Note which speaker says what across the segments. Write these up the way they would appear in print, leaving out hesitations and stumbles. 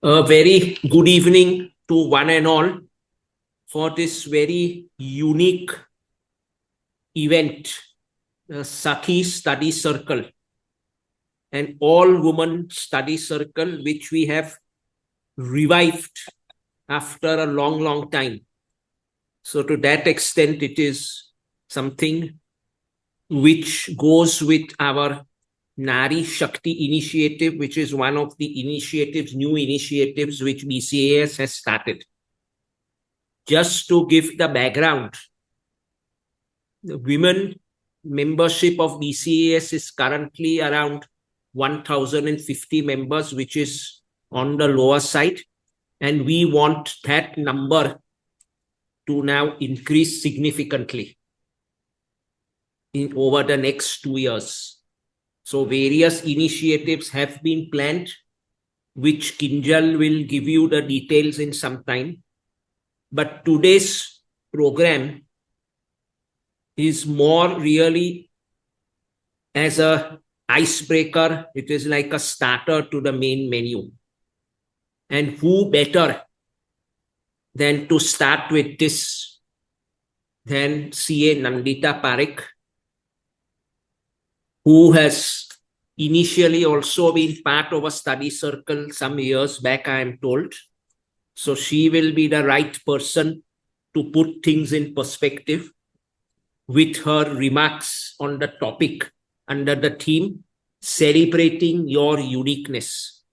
Speaker 1: A very good evening to one and all for this very unique event, the Sakhi Study Circle, an all-woman study circle which we have revived after a long time. So to that extent, it is something which goes with our Nari Shakti initiative, which is one of the new initiatives which BCAS has started. Just to give the background, the women membership of BCAS is currently around 1,050 members, which is on the lower side. And we want that number to now increase significantly over the next 2 years. So various initiatives have been planned, which Kinjal will give you the details in some time. But today's program is more really as a icebreaker. It is like a starter to the main menu. And who better than to start with this than CA Nandita Parekh, who has initially also been part of a study circle some years back, I am told. So she will be the right person to put things in perspective with her remarks on the topic under the theme, Celebrating Your Uniqueness.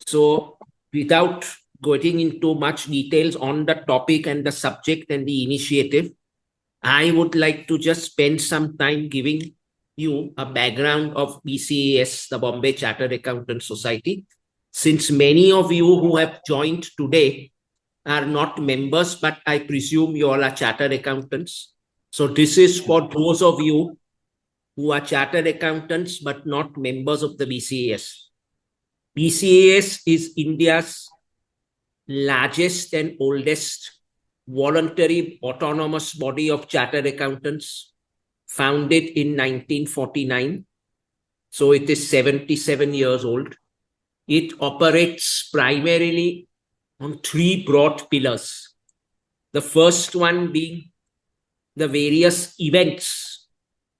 Speaker 1: So without going into much details on the topic and the subject and the initiative, I would like to just spend some time giving you a background of BCAS, the Bombay Chartered Accountants Society, since many of you who have joined today are not members, but I presume you all are chartered accountants. So this is for those of you who are chartered accountants but not members of the BCAS. BCAS is India's largest and oldest voluntary autonomous body of chartered accountants, founded in 1949. So it is 77 years old. It operates primarily on three broad pillars. The first one being the various events,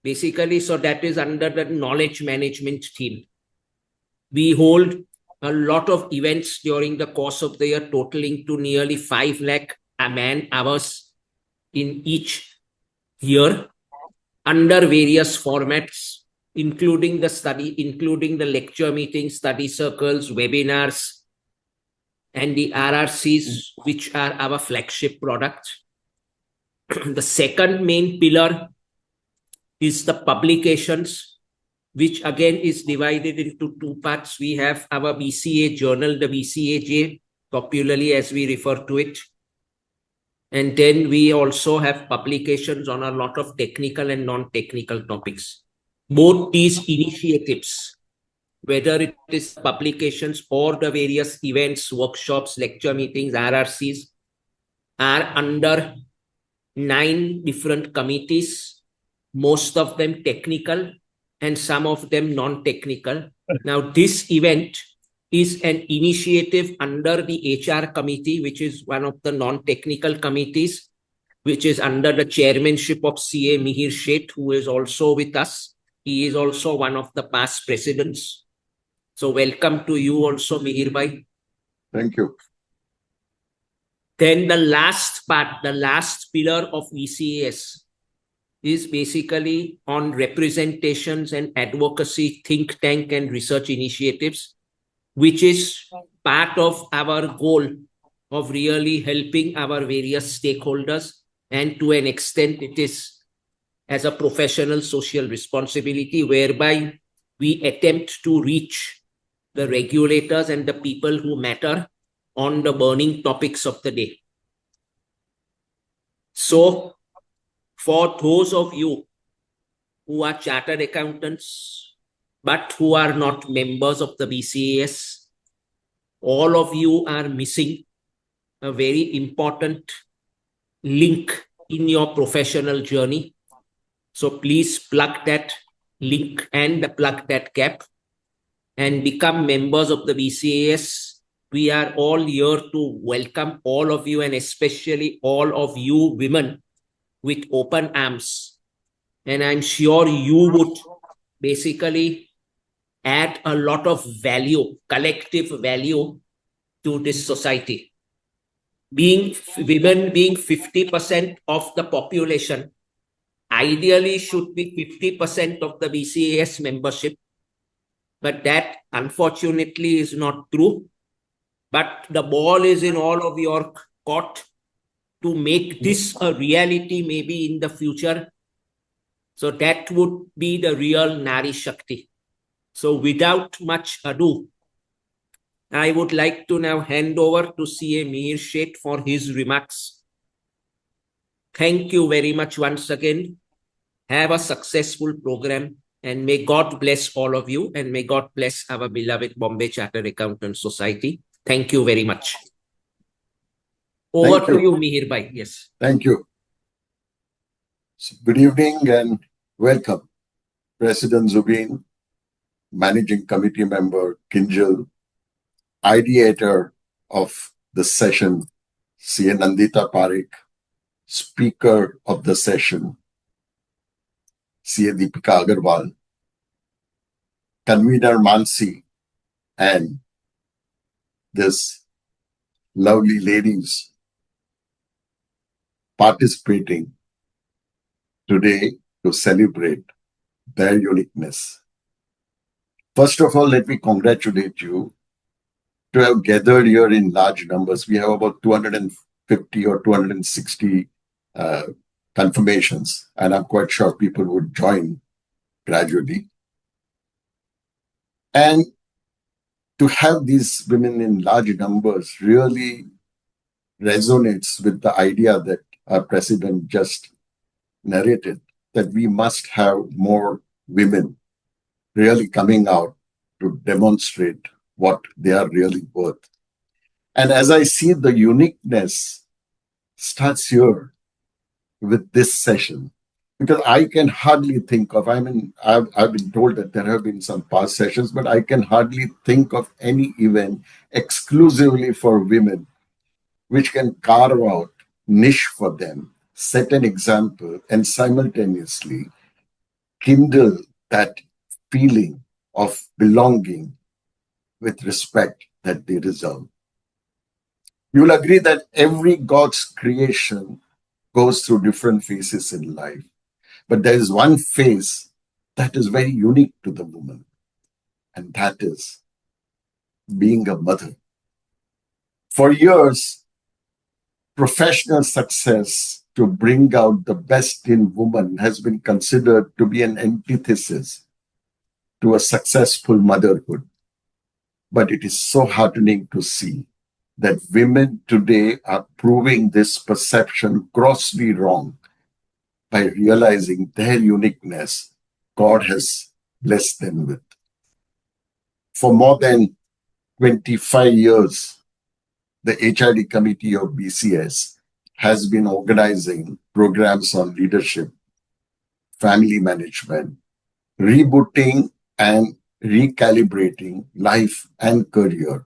Speaker 1: basically, so that is under the knowledge management theme. We hold a lot of events during the course of the year, totaling to nearly 5 lakh man hours in each year under various formats, including the lecture meetings, study circles, webinars, and the RRCs, which are our flagship product. The second main pillar is the publications, which again is divided into two parts. We have our BCA journal, the BCAJ, popularly as we refer to it. And then we also have publications on a lot of technical and non-technical topics. Both these initiatives, whether it is publications or the various events, workshops, lecture meetings, RRCs, are under 9 different committees, most of them technical and some of them non-technical. Now, this event is an initiative under the HR committee, which is one of the non-technical committees, which is under the chairmanship of CA Mihir Sheth, who is also with us. He is also one of the past presidents. So welcome to you also, Mihir Bhai.
Speaker 2: Thank you.
Speaker 1: Then the last part, the last pillar of BCAS is basically on representations and advocacy, think tank and research initiatives, which is part of our goal of really helping our various stakeholders. And to an extent, it is as a professional social responsibility, whereby we attempt to reach the regulators and the people who matter on the burning topics of the day. So, for those of you who are chartered accountants, but who are not members of the BCAS, all of you are missing a very important link in your professional journey. So please plug that link and plug that gap and become members of the BCAS we are all here to welcome all of you, and especially all of you women, with open arms. And I'm sure you would basically add a lot of value, collective value, to this society. Being women being 50% of the population, ideally should be 50% of the BCAS membership, but that unfortunately is not true. But the ball is in all of your court to make this a reality maybe in the future. So that would be the real Nari Shakti. So without much ado, I would like to now hand over to CA Mihir Sheth for his remarks. Thank you very much once again. Have a successful program, and may God bless all of you, and may God bless our beloved Bombay Chartered Accountants Society. Thank you very much. Over to you, Mihir Bhai. Yes.
Speaker 2: Thank you. So good evening and welcome, President Zubin, Managing Committee Member Kinjal, ideator of the session, CA Nandita Parekh, Speaker of the session, CA Deepika Agarwal, Convener Mansi, and this lovely ladies participating today to celebrate their uniqueness. First of all, let me congratulate you to have gathered here in large numbers. We have about 250 or 260 confirmations, and I'm quite sure people would join gradually. And to have these women in large numbers really resonates with the idea that our president just narrated, that we must have more women really coming out to demonstrate what they are really worth. And as I see, the uniqueness starts here with this session, because I can hardly think of, I've been told that there have been some past sessions, but I can hardly think of any event exclusively for women which can carve out niche for them, set an example, and simultaneously kindle that feeling of belonging with respect that they deserve. You will agree that every God's creation goes through different phases in life, but there is one phase that is very unique to the woman, and that is being a mother. For years, professional success to bring out the best in woman has been considered to be an antithesis to a successful motherhood. But it is so heartening to see that women today are proving this perception grossly wrong by realizing their uniqueness God has blessed them with. For more than 25 years, the HRD committee of BCAS has been organizing programs on leadership, family management, rebooting and recalibrating life and career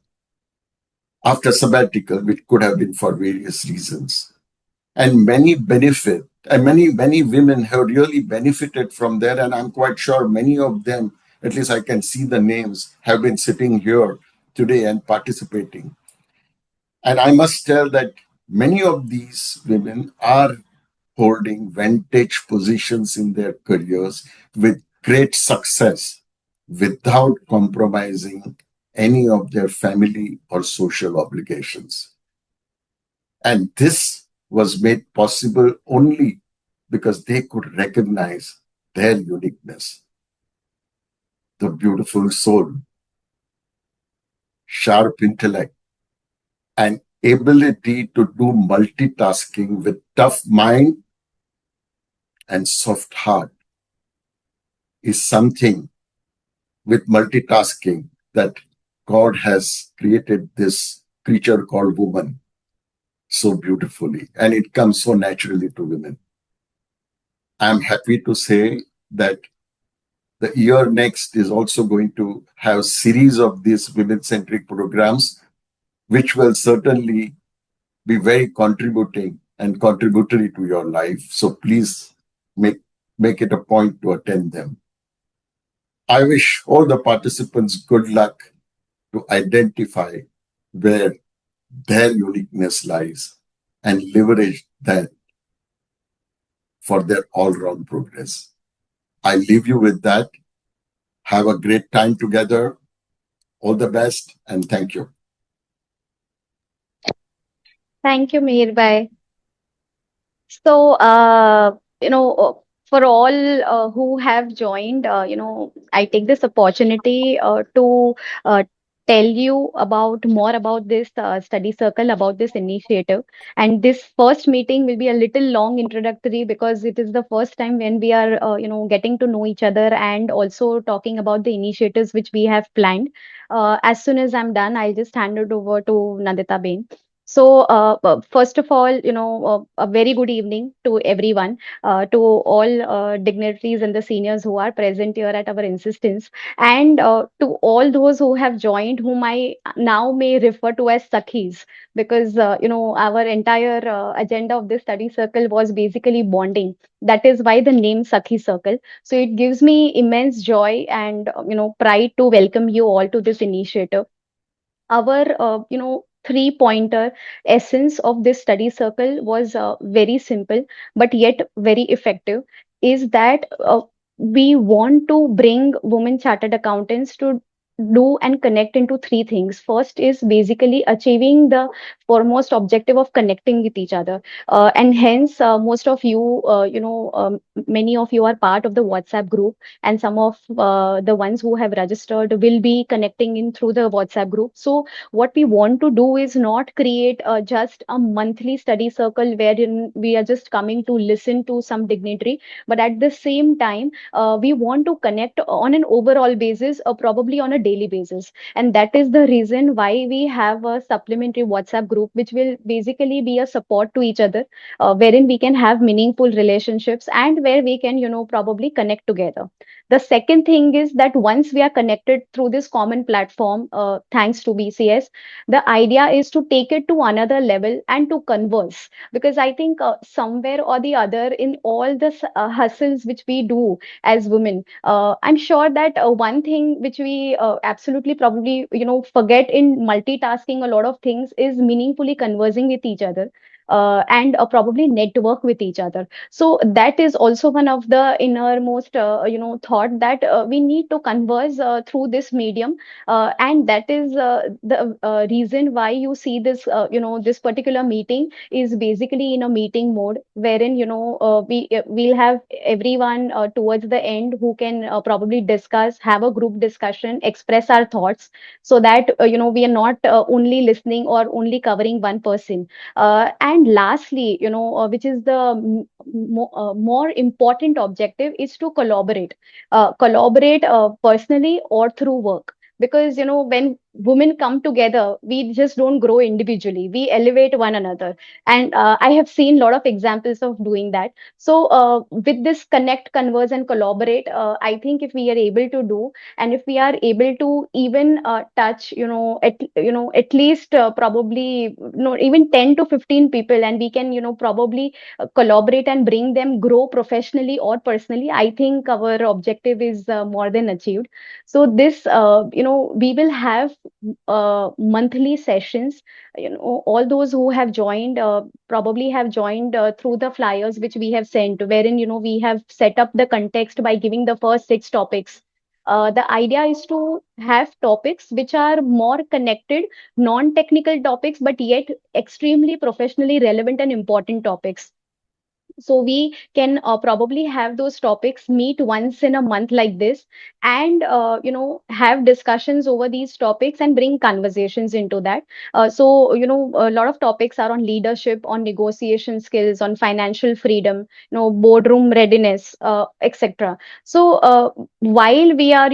Speaker 2: after sabbatical, which could have been for various reasons. And many women have really benefited from that. And I'm quite sure many of them, at least I can see the names, have been sitting here today and participating. And I must tell that many of these women are holding vantage positions in their careers with great success without compromising any of their family or social obligations. And this was made possible only because they could recognize their uniqueness. The beautiful soul, sharp intellect, and ability to do multitasking with tough mind and soft heart is something with multitasking that God has created this creature called woman so beautifully, and it comes so naturally to women. I'm happy to say that the year next is also going to have series of these women-centric programs which will certainly be very contributing and contributory to your life. So please make, make it a point to attend them. I wish all the participants good luck to identify where their uniqueness lies and leverage that for their all round progress. I leave you with that. Have a great time together. All the best and thank you.
Speaker 3: Thank you, Meher Bhai. So, for all who have joined, I take this opportunity to uh, tell you about more about this study circle, about this initiative. And this first meeting will be a little long introductory because it is the first time when we are, getting to know each other and also talking about the initiatives which we have planned. As soon as I'm done, I'll just hand it over to Nandita Bain. So, first of all, a very good evening to everyone, to all dignitaries and the seniors who are present here at our insistence, and to all those who have joined, whom I now may refer to as Sakhis, because, our entire agenda of this study circle was basically bonding. That is why the name Sakhi Circle. So, it gives me immense joy and, pride to welcome you all to this initiative. Our three pointer essence of this study circle was very simple but yet very effective, is that we want to bring women chartered accountants to do and connect into three things. First is basically achieving the foremost objective of connecting with each other, and hence most of you, many of you are part of the WhatsApp group, and some of the ones who have registered will be connecting in through the WhatsApp group. So what we want to do is not create just a monthly study circle wherein we are just coming to listen to some dignitary, but at the same time, we want to connect on an overall basis, or probably on a daily basis. And that is the reason why we have a supplementary WhatsApp group, which will basically be a support to each other, wherein we can have meaningful relationships and where we can, probably connect together. The second thing is that once we are connected through this common platform, thanks to BCS, the idea is to take it to another level and to converse. Because I think somewhere or the other, in all the hustles which we do as women, I'm sure that one thing which we absolutely probably, forget in multitasking a lot of things is meaningfully conversing with each other. And probably network with each other. So that is also one of the innermost, thought that we need to converse through this medium, and that is the reason why you see this, this particular meeting is basically in a meeting mode, wherein, we'll have everyone towards the end who can probably discuss, have a group discussion, express our thoughts, so that, we are not only listening or only covering one person. And lastly, which is the more important objective, is to collaborate personally or through work. Because, when women come together, we just don't grow individually, we elevate one another. And I have seen a lot of examples of doing that. So with this connect, converse, and collaborate, I think if we are able to do, and if we are able to even touch, at least probably, even 10 to 15 people, and we can, probably collaborate and bring them grow professionally or personally, I think our objective is more than achieved. So this, we will have monthly sessions. All those who have joined probably have joined through the flyers which we have sent, wherein, we have set up the context by giving the first six topics. The idea is to have topics which are more connected, non-technical topics, but yet extremely professionally relevant and important topics. So we can probably have those topics meet once in a month like this, and have discussions over these topics and bring conversations into that. So, a lot of topics are on leadership, on negotiation skills, on financial freedom, boardroom readiness, etc. So while we are,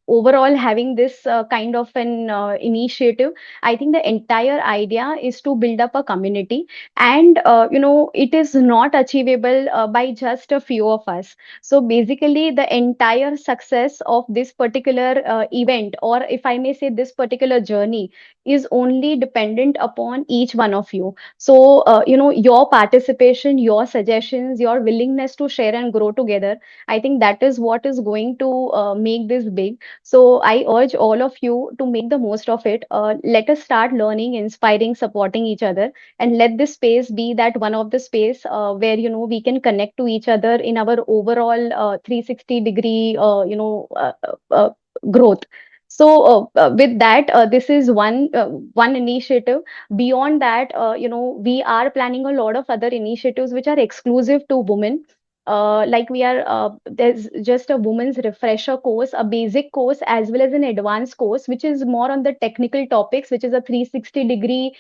Speaker 3: overall having this kind of an initiative, I think the entire idea is to build up a community. And it is not not achievable by just a few of us. So basically, the entire success of this particular event, or if I may say this particular journey, is only dependent upon each one of you. So, your participation, your suggestions, your willingness to share and grow together, I think that is what is going to make this big. So, I urge all of you to make the most of it. Let us start learning, inspiring, supporting each other, and let this space be that one of the space where we can connect to each other in our overall 360-degree growth. So with that, this is one initiative. Beyond that, we are planning a lot of other initiatives which are exclusive to women. Like there's just a women's refresher course, a basic course, as well as an advanced course, which is more on the technical topics, which is a 360-degree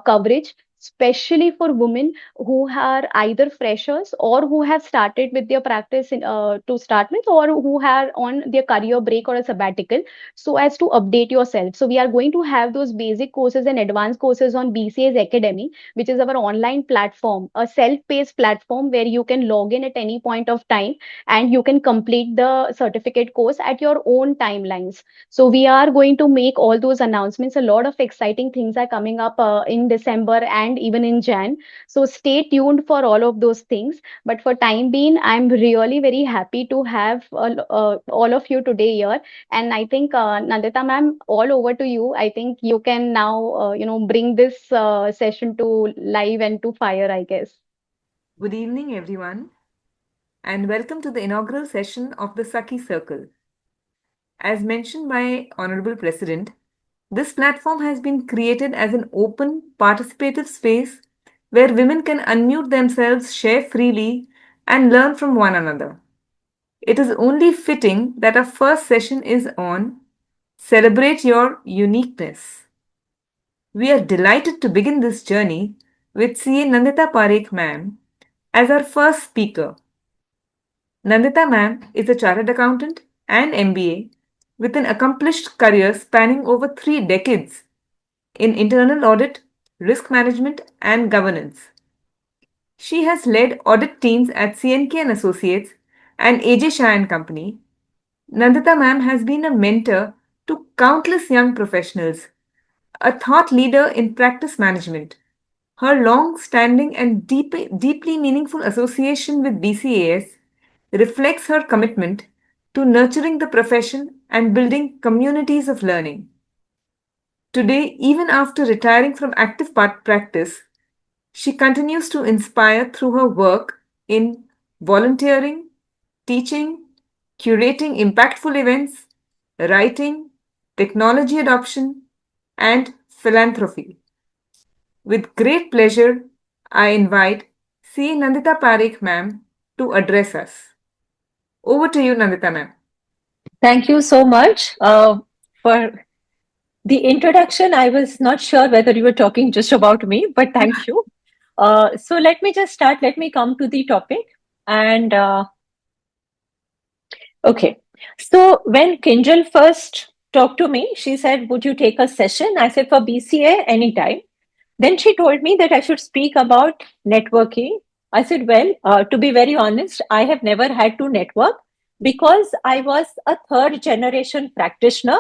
Speaker 3: coverage, especially for women who are either freshers or who have started with their practice to start with, or who are on their career break or a sabbatical, so as to update yourself. So we are going to have those basic courses and advanced courses on BCAS Academy, which is our online platform, a self-paced platform where you can log in at any point of time and you can complete the certificate course at your own timelines. So we are going to make all those announcements. A lot of exciting things are coming up in December and even in Jan. So stay tuned for all of those things. But for time being, I'm really very happy to have all of you today here. And I think, Nandita ma'am, all over to you. I think you can now, bring this session to live and to fire, I guess.
Speaker 4: Good evening, everyone, and welcome to the inaugural session of the Saki Circle. As mentioned by Honorable President, this platform has been created as an open, participative space where women can unmute themselves, share freely, and learn from one another. It is only fitting that our first session is on Celebrate Your Uniqueness. We are delighted to begin this journey with CA Nandita Parekh ma'am as our first speaker. Nandita ma'am is a chartered accountant and MBA with an accomplished career spanning over 3 decades in internal audit, risk management, and governance. She has led audit teams at CNK and Associates and AJ Shah and Company. Nandita ma'am has been a mentor to countless young professionals, a thought leader in practice management. Her long-standing and deeply meaningful association with BCAS reflects her commitment to nurturing the profession and building communities of learning. Today, even after retiring from active practice, she continues to inspire through her work in volunteering, teaching, curating impactful events, writing, technology adoption, and philanthropy. With great pleasure, I invite C. Nandita Parekh ma'am to address us. Over to you, Nandita ma'am.
Speaker 5: Thank you so much for the introduction. I was not sure whether you were talking just about me, but thank you. So let me just start. Let me come to the topic. And okay. So when Kinjal first talked to me, she said, "Would you take a session?" I said, "For BCA, anytime." Then she told me that I should speak about networking. I said, "Well, to be very honest, I have never had to network because I was a third generation practitioner.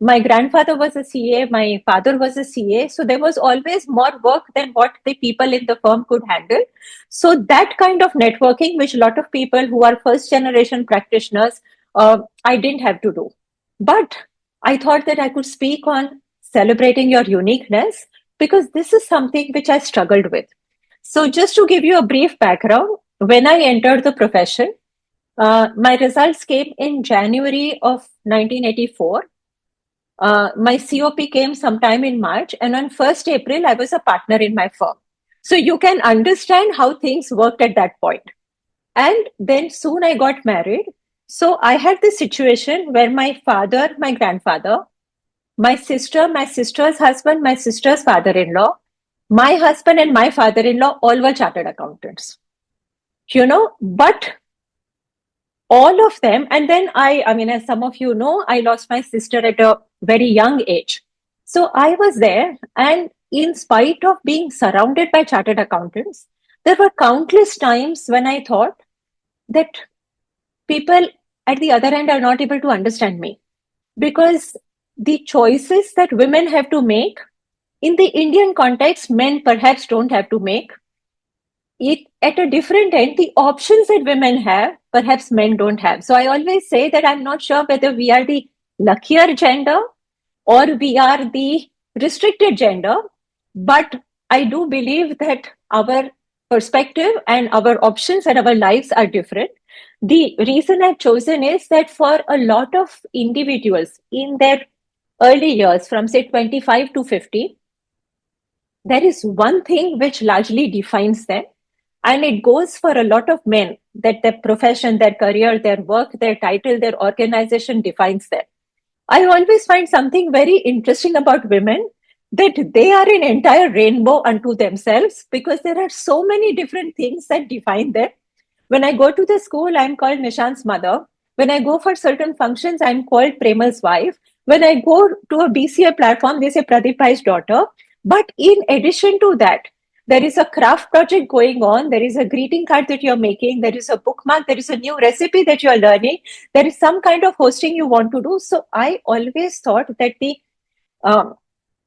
Speaker 5: My grandfather was a CA, my father was a CA. So there was always more work than what the people in the firm could handle. So that kind of networking, which a lot of people who are first generation practitioners, I didn't have to do. But I thought that I could speak on celebrating your uniqueness because this is something which I struggled with. So, just to give you a brief background, when I entered the profession, my results came in January of 1984. My COP came sometime in March, and on 1st April, I was a partner in my firm. So, you can understand how things worked at that point. And then soon I got married. So, I had this situation where my father, my grandfather, my sister, my sister's husband, my sister's father-in-law, my husband and my father-in-law all were chartered accountants. But all of them, and then I mean, as some of you know, I lost my sister at a very young age. So I was there, and in spite of being surrounded by chartered accountants, there were countless times when I thought that people at the other end are not able to understand me, because the choices that women have to make in the Indian context, men perhaps don't have to make. It at a different end, the options that women have, perhaps men don't have. So I always say that I'm not sure whether we are the luckier gender or we are the restricted gender, but I do believe that our perspective and our options and our lives are different. The reason I've chosen is that for a lot of individuals in their early years, from say 25 to 50, there is one thing which largely defines them. And it goes for a lot of men, that their profession, their career, their work, their title, their organization defines them. I always find something very interesting about women, that they are an entire rainbow unto themselves, because there are so many different things that define them. When I go to the school, I'm called Nishant's mother. When I go for certain functions, I'm called Premal's wife. When I go to a BCA platform, they say Pradeep Bhai's daughter. But in addition to that, there is a craft project going on. There is a greeting card that you're making. There is a bookmark. There is a new recipe that you're learning. There is some kind of hosting you want to do. So I always thought that the um,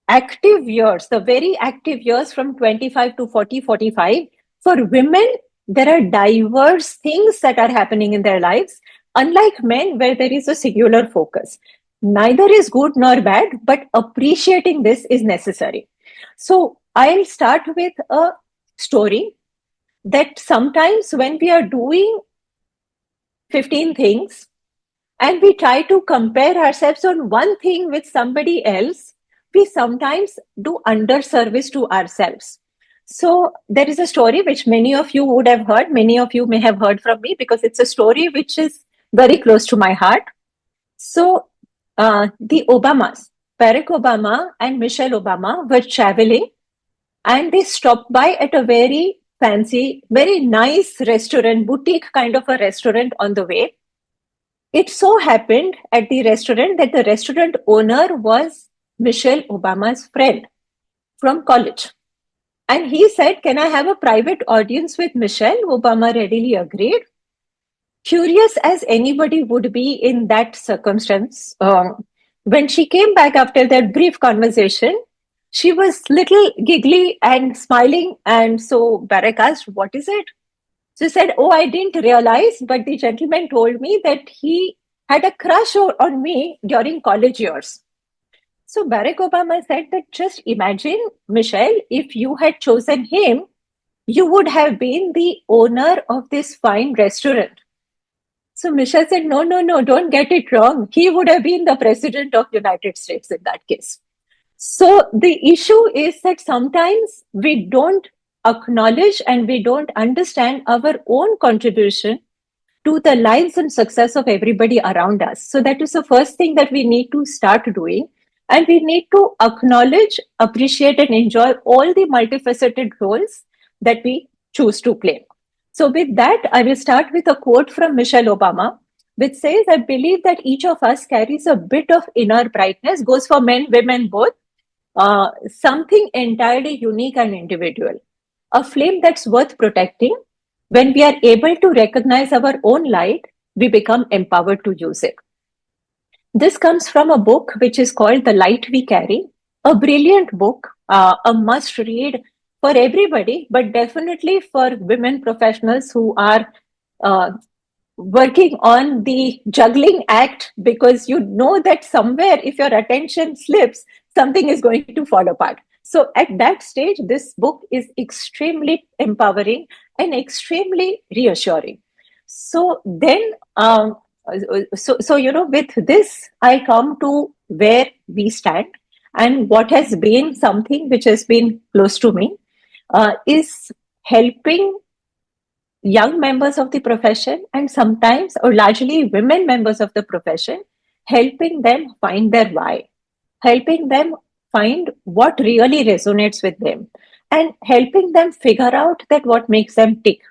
Speaker 5: active years, the very active years from 25 to 40, 45, for women, there are diverse things that are happening in their lives, unlike men, where there is a singular focus. Neither is good nor bad, but appreciating this is necessary. So I'll start with a story that sometimes when we are doing 15 things and we try to compare ourselves on one thing with somebody else, we sometimes do underservice to ourselves. So there is a story which many of you would have heard, many of you may have heard from me, because it's a story which is very close to my heart. So the Obamas, Barack Obama and Michelle Obama, were traveling, and they stopped by at a very fancy, very nice restaurant, boutique kind of a restaurant on the way. It so happened at the restaurant that the restaurant owner was Michelle Obama's friend from college. And he said, "Can I have a private audience with Michelle?" Obama readily agreed. Curious as anybody would be in that circumstance, when she came back after that brief conversation, she was little giggly and smiling. And so Barack asked, "What is it?" She said, "Oh, I didn't realize, but the gentleman told me that he had a crush on me during college years." So Barack Obama said that, "Just imagine, Michelle, if you had chosen him, you would have been the owner of this fine restaurant." So Michelle said, "No, no, no, don't get it wrong. He would have been the president of United States in that case." So the issue is that sometimes we don't acknowledge and we don't understand our own contribution to the lives and success of everybody around us. So that is the first thing that we need to start doing. And we need to acknowledge, appreciate, and enjoy all the multifaceted roles that we choose to play. So with that, I will start with a quote from Michelle Obama, which says, "I believe that each of us carries a bit of inner brightness," goes for men, women, both, something entirely unique and individual, a flame that's worth protecting. When we are able to recognize our own light, we become empowered to use it. This comes from a book which is called The Light We Carry, a brilliant book, a must read for everybody, but definitely for women professionals who are working on the juggling act, because you know that somewhere, if your attention slips, something is going to fall apart. So at that stage, this book is extremely empowering and extremely reassuring. So then, with this, I come to where we stand, and what has been something which has been close to me is helping young members of the profession, and sometimes, or largely, women members of the profession, helping them find their why, helping them find what really resonates with them, and helping them figure out that what makes them tick.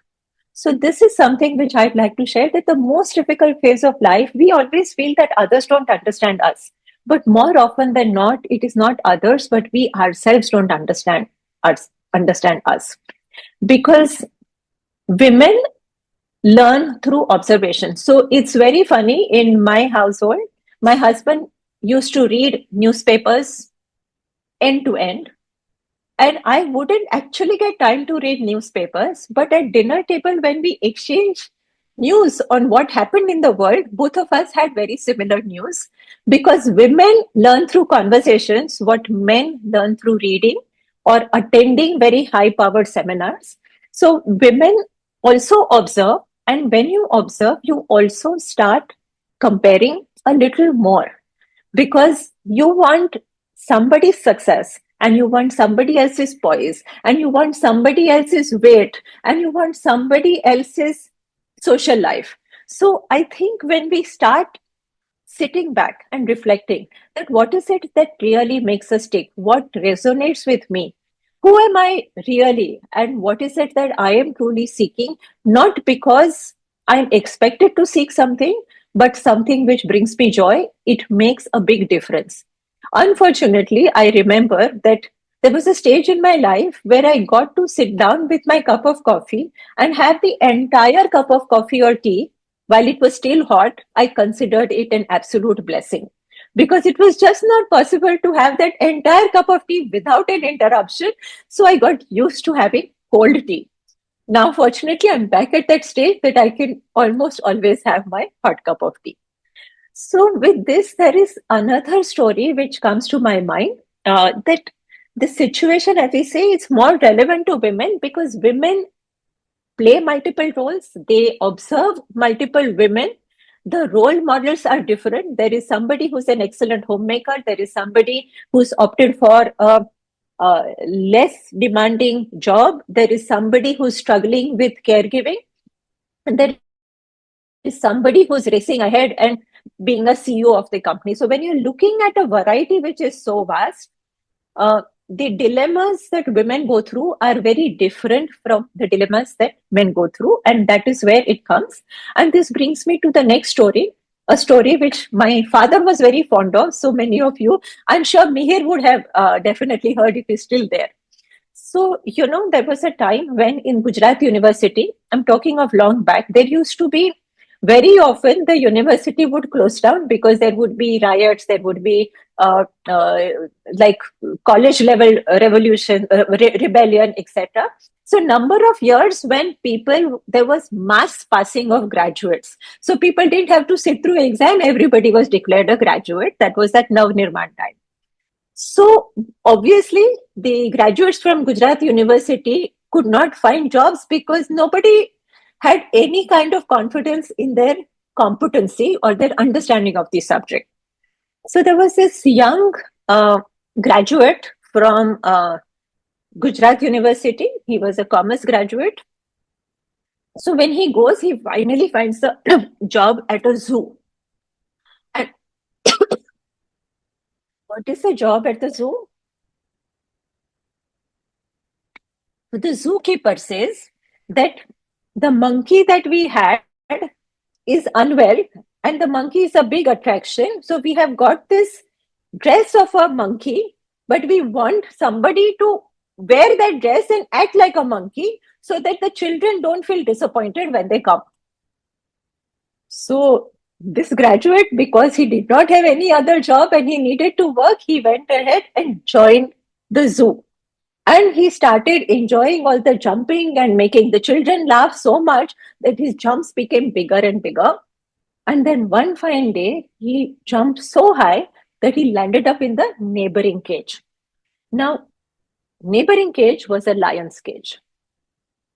Speaker 5: So this is something which I'd like to share, that the most difficult phase of life, we always feel that others don't understand us. But more often than not, it is not others, but we ourselves don't understand us. Because women learn through observation. So it's very funny. In my household, my husband used to read newspapers end to end, and I wouldn't actually get time to read newspapers. But at dinner table, when we exchange news on what happened in the world, both of us had very similar news, because women learn through conversations what men learn through reading or attending very high powered seminars. So women also observe, and when you observe, you also start comparing a little more, because you want somebody's success, and you want somebody else's poise, and you want somebody else's weight, and you want somebody else's social life. So I think when we start sitting back and reflecting that what is it that really makes us tick, what resonates with me, who am I really, and what is it that I am truly seeking, not because I'm expected to seek something, but something which brings me joy, it makes a big difference. Unfortunately, I remember that there was a stage in my life where I got to sit down with my cup of coffee and have the entire cup of coffee or tea while it was still hot. I considered it an absolute blessing, because it was just not possible to have that entire cup of tea without an interruption. So I got used to having cold tea. Now, fortunately, I'm back at that stage that I can almost always have my hot cup of tea. So, with this, there is another story which comes to my mind, that the situation, as we say, is more relevant to women, because women play multiple roles, they observe multiple women. The role models are different. There is somebody who's an excellent homemaker, there is somebody who's opted for a less demanding job, there is somebody who's struggling with caregiving, and there is somebody who's racing ahead and being a CEO of the company. So when you're looking at a variety which is so vast, the dilemmas that women go through are very different from the dilemmas that men go through, and that is where it comes. And this brings me to the next story, a story which my father was very fond of. So many of you, I'm sure Mihir would have definitely heard, if he's still there. So, there was a time when in Gujarat University, I'm talking of long back, there used to be very often the university would close down because there would be riots, there would be like college level revolution, rebellion, etc. So, number of years when there was mass passing of graduates. So, people didn't have to sit through exam, everybody was declared a graduate. That was that Nav Nirman time. So obviously, the graduates from Gujarat University could not find jobs because nobody had any kind of confidence in their competency or their understanding of the subject. So there was this young graduate from Gujarat University. He was a commerce graduate. So when he goes, he finally finds a job at a zoo. And what is the job at the zoo? The zookeeper says that the monkey that we had is unwell, and the monkey is a big attraction. So we have got this dress of a monkey, but we want somebody to wear that dress and act like a monkey so that the children don't feel disappointed when they come. So this graduate, because he did not have any other job and he needed to work, he went ahead and joined the zoo. And he started enjoying all the jumping and making the children laugh so much that his jumps became bigger and bigger. And then one fine day, he jumped so high that he landed up in the neighboring cage. Now, neighboring cage was a lion's cage.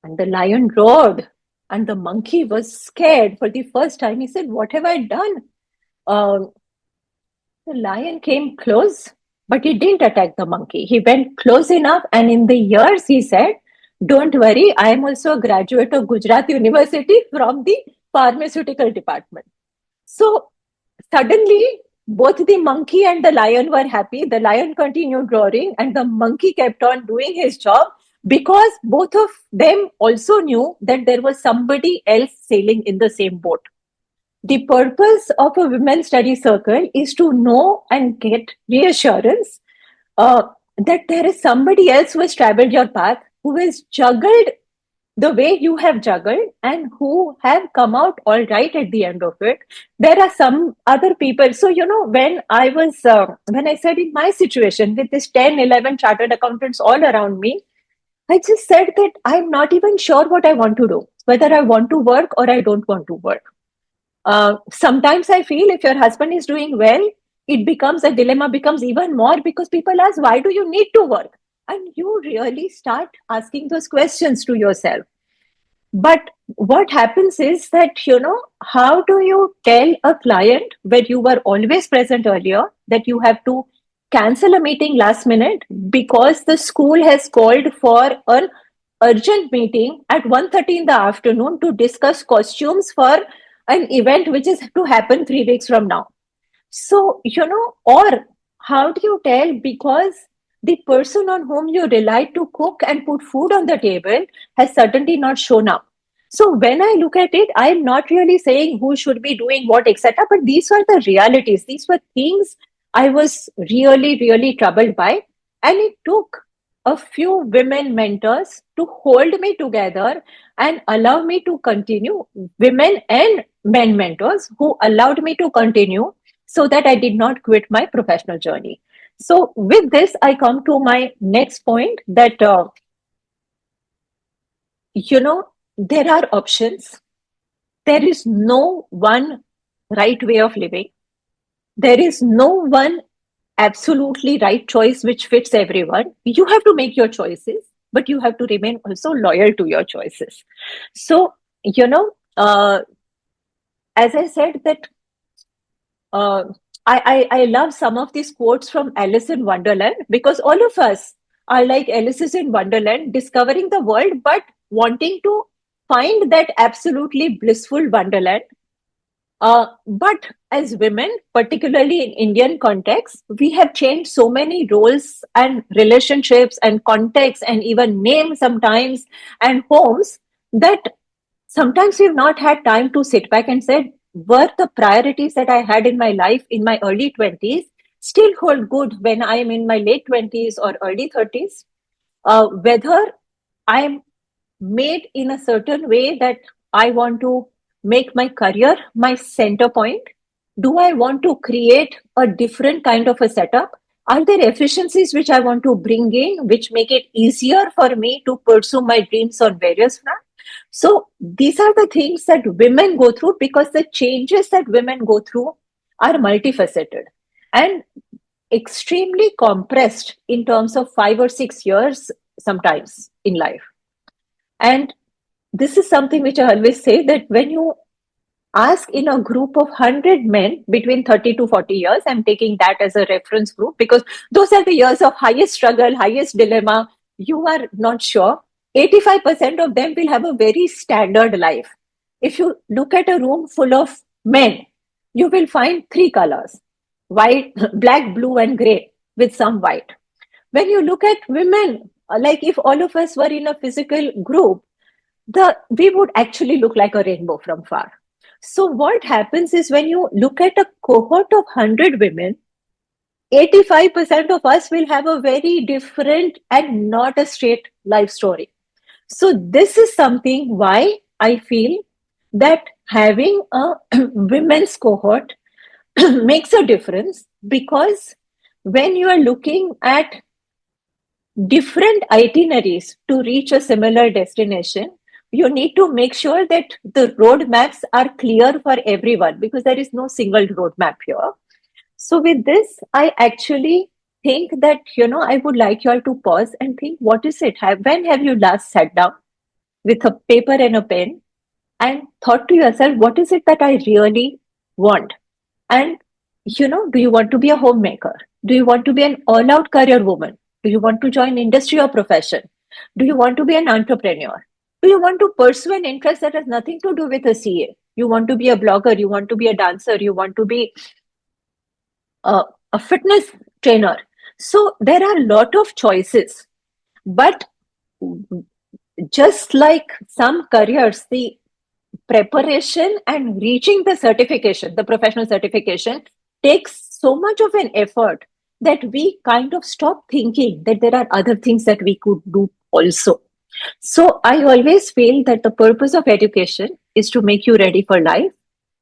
Speaker 5: And the lion roared, and the monkey was scared for the first time. He said, "What have I done?" The lion came close, but he didn't attack the monkey. He went close enough, and in the years, he said, "Don't worry, I am also a graduate of Gujarat University from the pharmaceutical department." So suddenly, both the monkey and the lion were happy. The lion continued roaring, and the monkey kept on doing his job, because both of them also knew that there was somebody else sailing in the same boat. The purpose of a women's study circle is to know and get reassurance that there is somebody else who has traveled your path, who has juggled the way you have juggled and who have come out all right at the end of it. There are some other people. So, when when I said in my situation with this 10, 11 chartered accountants all around me, I just said that I'm not even sure what I want to do, whether I want to work or I don't want to work. Sometimes I feel if your husband is doing well, it becomes a dilemma, becomes even more because people ask, why do you need to work? And you really start asking those questions to yourself. But what happens is that, how do you tell a client where you were always present earlier that you have to cancel a meeting last minute because the school has called for an urgent meeting at 1:30 in the afternoon to discuss costumes for an event which is to happen 3 weeks from now? So, or how do you tell because the person on whom you rely to cook and put food on the table has certainly not shown up? So when I look at it, I'm not really saying who should be doing what, etc. But these were the realities. These were things I was really, really troubled by. And it took a few women mentors to hold me together and allow me to continue, women and men mentors who allowed me to continue so that I did not quit my professional journey. So, with this, I come to my next point that, there are options. There is no one right way of living. There is no one absolutely right choice which fits everyone. You have to make your choices, but you have to remain also loyal to your choices. So, as I said, that uh, I love some of these quotes from Alice in Wonderland because all of us are like Alice's in Wonderland, discovering the world, but wanting to find that absolutely blissful Wonderland. But as women, particularly in Indian context, we have changed so many roles and relationships and contexts and even names sometimes and homes that sometimes we've not had time to sit back and say, were the priorities that I had in my life in my early 20s still hold good when I'm in my late 20s or early 30s? Whether I'm made in a certain way that I want to make my career my center point? Do I want to create a different kind of a setup? Are there efficiencies which I want to bring in, which make it easier for me to pursue my dreams on various fronts? So these are the things that women go through because the changes that women go through are multifaceted and extremely compressed in terms of 5 or 6 years sometimes in life. And this is something which I always say that when you ask in a group of 100 men between 30 to 40 years, I'm taking that as a reference group because those are the years of highest struggle, highest dilemma. You are not sure. 85% of them will have a very standard life. If you look at a room full of men, you will find three colors: white, black, blue, and gray with some white. When you look at women, like if all of us were in a physical group, we would actually look like a rainbow from far. So what happens is when you look at a cohort of 100 women, 85% of us will have a very different and not a straight life story. So this is something why I feel that having a women's cohort makes a difference, because when you are looking at different itineraries to reach a similar destination, you need to make sure that the roadmaps are clear for everyone because there is no single roadmap here. So with this, I actually think that, I would like you all to pause and think, what is it? When have you last sat down with a paper and a pen and thought to yourself, what is it that I really want? And, do you want to be a homemaker? Do you want to be an all-out career woman? Do you want to join industry or profession? Do you want to be an entrepreneur? Do you want to pursue an interest that has nothing to do with a CA? You want to be a blogger, you want to be a dancer, you want to be a fitness trainer. So there are a lot of choices. But just like some careers, the preparation and reaching the certification, the professional certification, takes so much of an effort that we kind of stop thinking that there are other things that we could do also. So I always feel that the purpose of education is to make you ready for life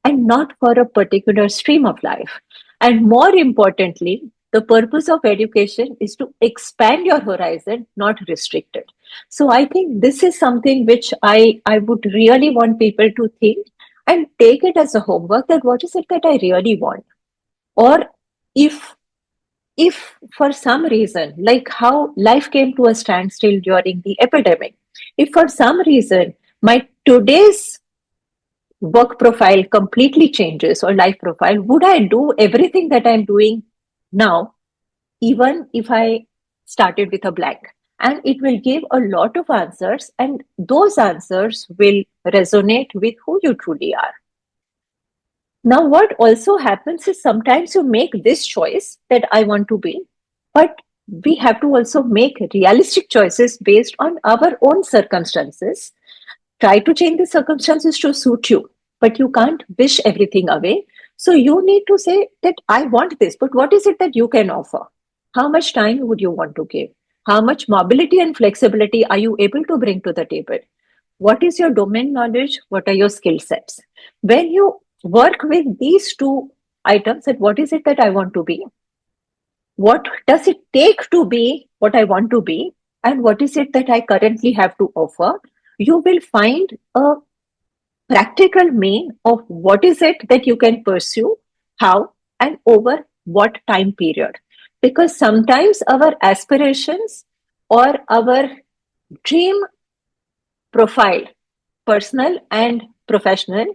Speaker 5: and not for a particular stream of life. And more importantly, the purpose of education is to expand your horizon, not restrict it. So I think this is something which I would really want people to think and take it as a homework, that what is it that I really want? Or if if for some reason, like how life came to a standstill during the epidemic, if for some reason my today's work profile completely changes or life profile, would I do everything that I'm doing now, even if I started with a blank? And it will give a lot of answers, and those answers will resonate with who you truly are. Now, what also happens is sometimes you make this choice that I want to be, but we have to also make realistic choices based on our own circumstances. Try to change the circumstances to suit you, but you can't wish everything away. So you need to say that I want this, but what is it that you can offer? How much time would you want to give? How much mobility and flexibility are you able to bring to the table? What is your domain knowledge? What are your skill sets? When you work with these two items, and what is it that I want to be? What does it take to be what I want to be? And what is it that I currently have to offer? You will find a practical mean of what is it that you can pursue, how, and over what time period. Because sometimes our aspirations or our dream profile, personal and professional,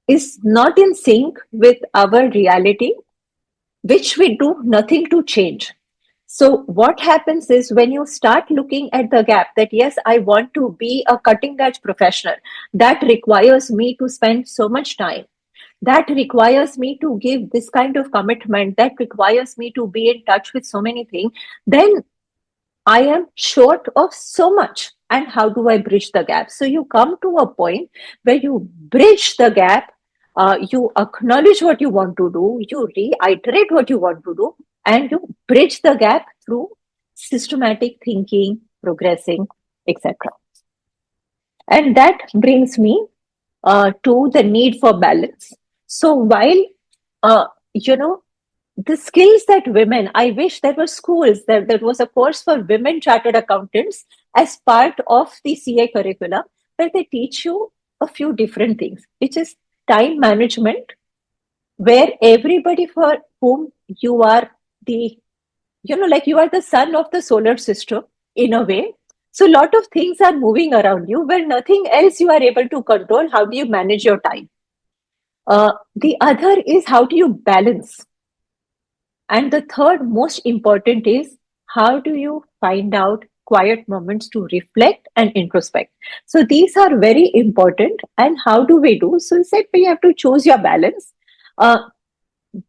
Speaker 5: is not in sync with our reality, which we do nothing to change. So, what happens is when you start looking at the gap that, yes, I want to be a cutting edge professional, that requires me to spend so much time, that requires me to give this kind of commitment, that requires me to be in touch with so many things, then I am short of so much. And how do I bridge the gap? So you come to a point where you bridge the gap, you acknowledge what you want to do, you reiterate what you want to do, and you bridge the gap through systematic thinking, progressing, etc. And that brings me to the need for balance. So while, uh, you know, the skills that women, I wish there were schools, there was a course for women chartered accountants as part of the CA curriculum, where they teach you a few different things, which is time management, where everybody for whom you are the, like you are the sun of the solar system in a way. So a lot of things are moving around you where nothing else you are able to control. How do you manage your time? The other is how do you balance? And the third most important is how do you find out quiet moments to reflect and introspect? So these are very important. And how do we do? So said we have to choose your balance.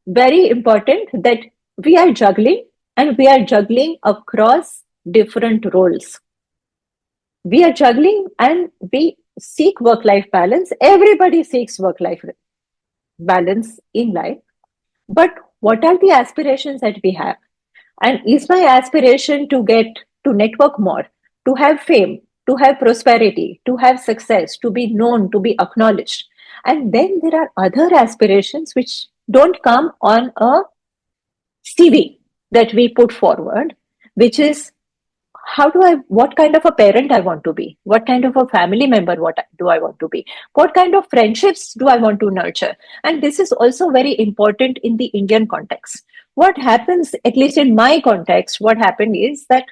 Speaker 5: Very important that we are juggling, and we are juggling across different roles. We are juggling and we seek work-life balance. Everybody seeks work-life balance in life. But what are the aspirations that we have? And is my aspiration to get to network more, to have fame, to have prosperity, to have success, to be known, to be acknowledged? And then there are other aspirations which don't come on a CV that we put forward, which is what kind of a parent I want to be? What kind of a family member do I want to be? What kind of friendships do I want to nurture? And this is also very important in the Indian context. What happens, at least in my context, what happened is that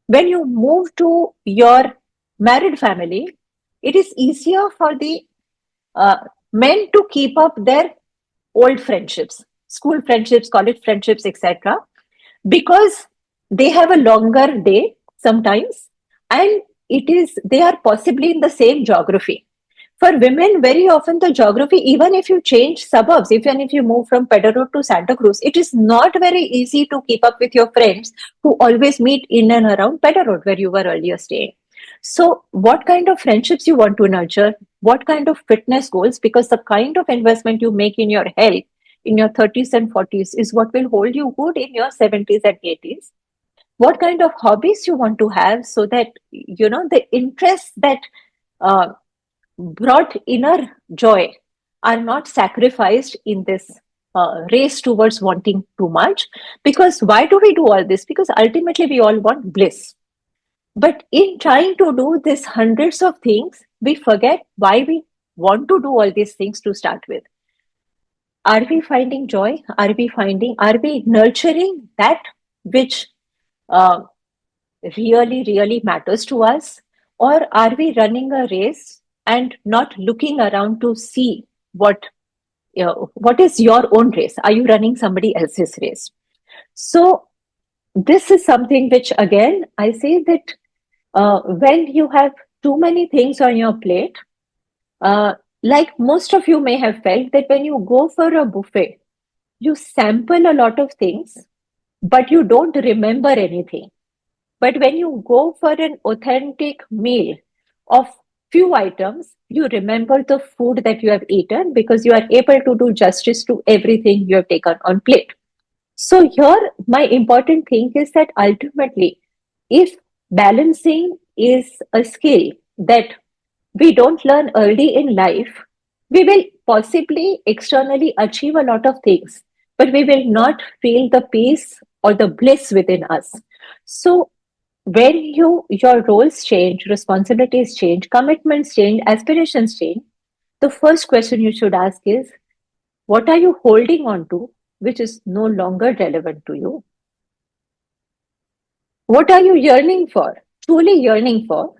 Speaker 5: when you move to your married family, it is easier for the men to keep up their old friendships, school friendships, college friendships, etc., because they have a longer day sometimes, and they are possibly in the same geography. For women, very often the geography, even if you change suburbs, even if you move from Pedder Road to Santa Cruz, it is not very easy to keep up with your friends who always meet in and around Pedder Road where you were earlier staying. So what kind of friendships you want to nurture, what kind of fitness goals, because the kind of investment you make in your health in your 30s and 40s is what will hold you good in your 70s and 80s. what kind of hobbies you want to have, so that the interests that uh, brought inner joy are not sacrificed in this race towards wanting too much. Because why do we do all this? Because ultimately we all want bliss. But in trying to do this hundreds of things, we forget why we want to do all these things to start with. Are we finding joy? Are we nurturing that which uh, really, really matters to us? Or are we running a race and not looking around to see what is your own race? Are you running somebody else's race? So this is something which, again, I say that when you have too many things on your plate, uh, like most of you may have felt that when you go for a buffet, you sample a lot of things, but you don't remember anything. But when you go for an authentic meal of few items, you remember the food that you have eaten because you are able to do justice to everything you have taken on plate. So here, my important thing is that ultimately, if balancing is a skill that we don't learn early in life, we will possibly externally achieve a lot of things, but we will not feel the peace or the bliss within us. So when your roles change, responsibilities change, commitments change, aspirations change, the first question you should ask is, what are you holding on to which is no longer relevant to you? What are you yearning for, truly yearning for?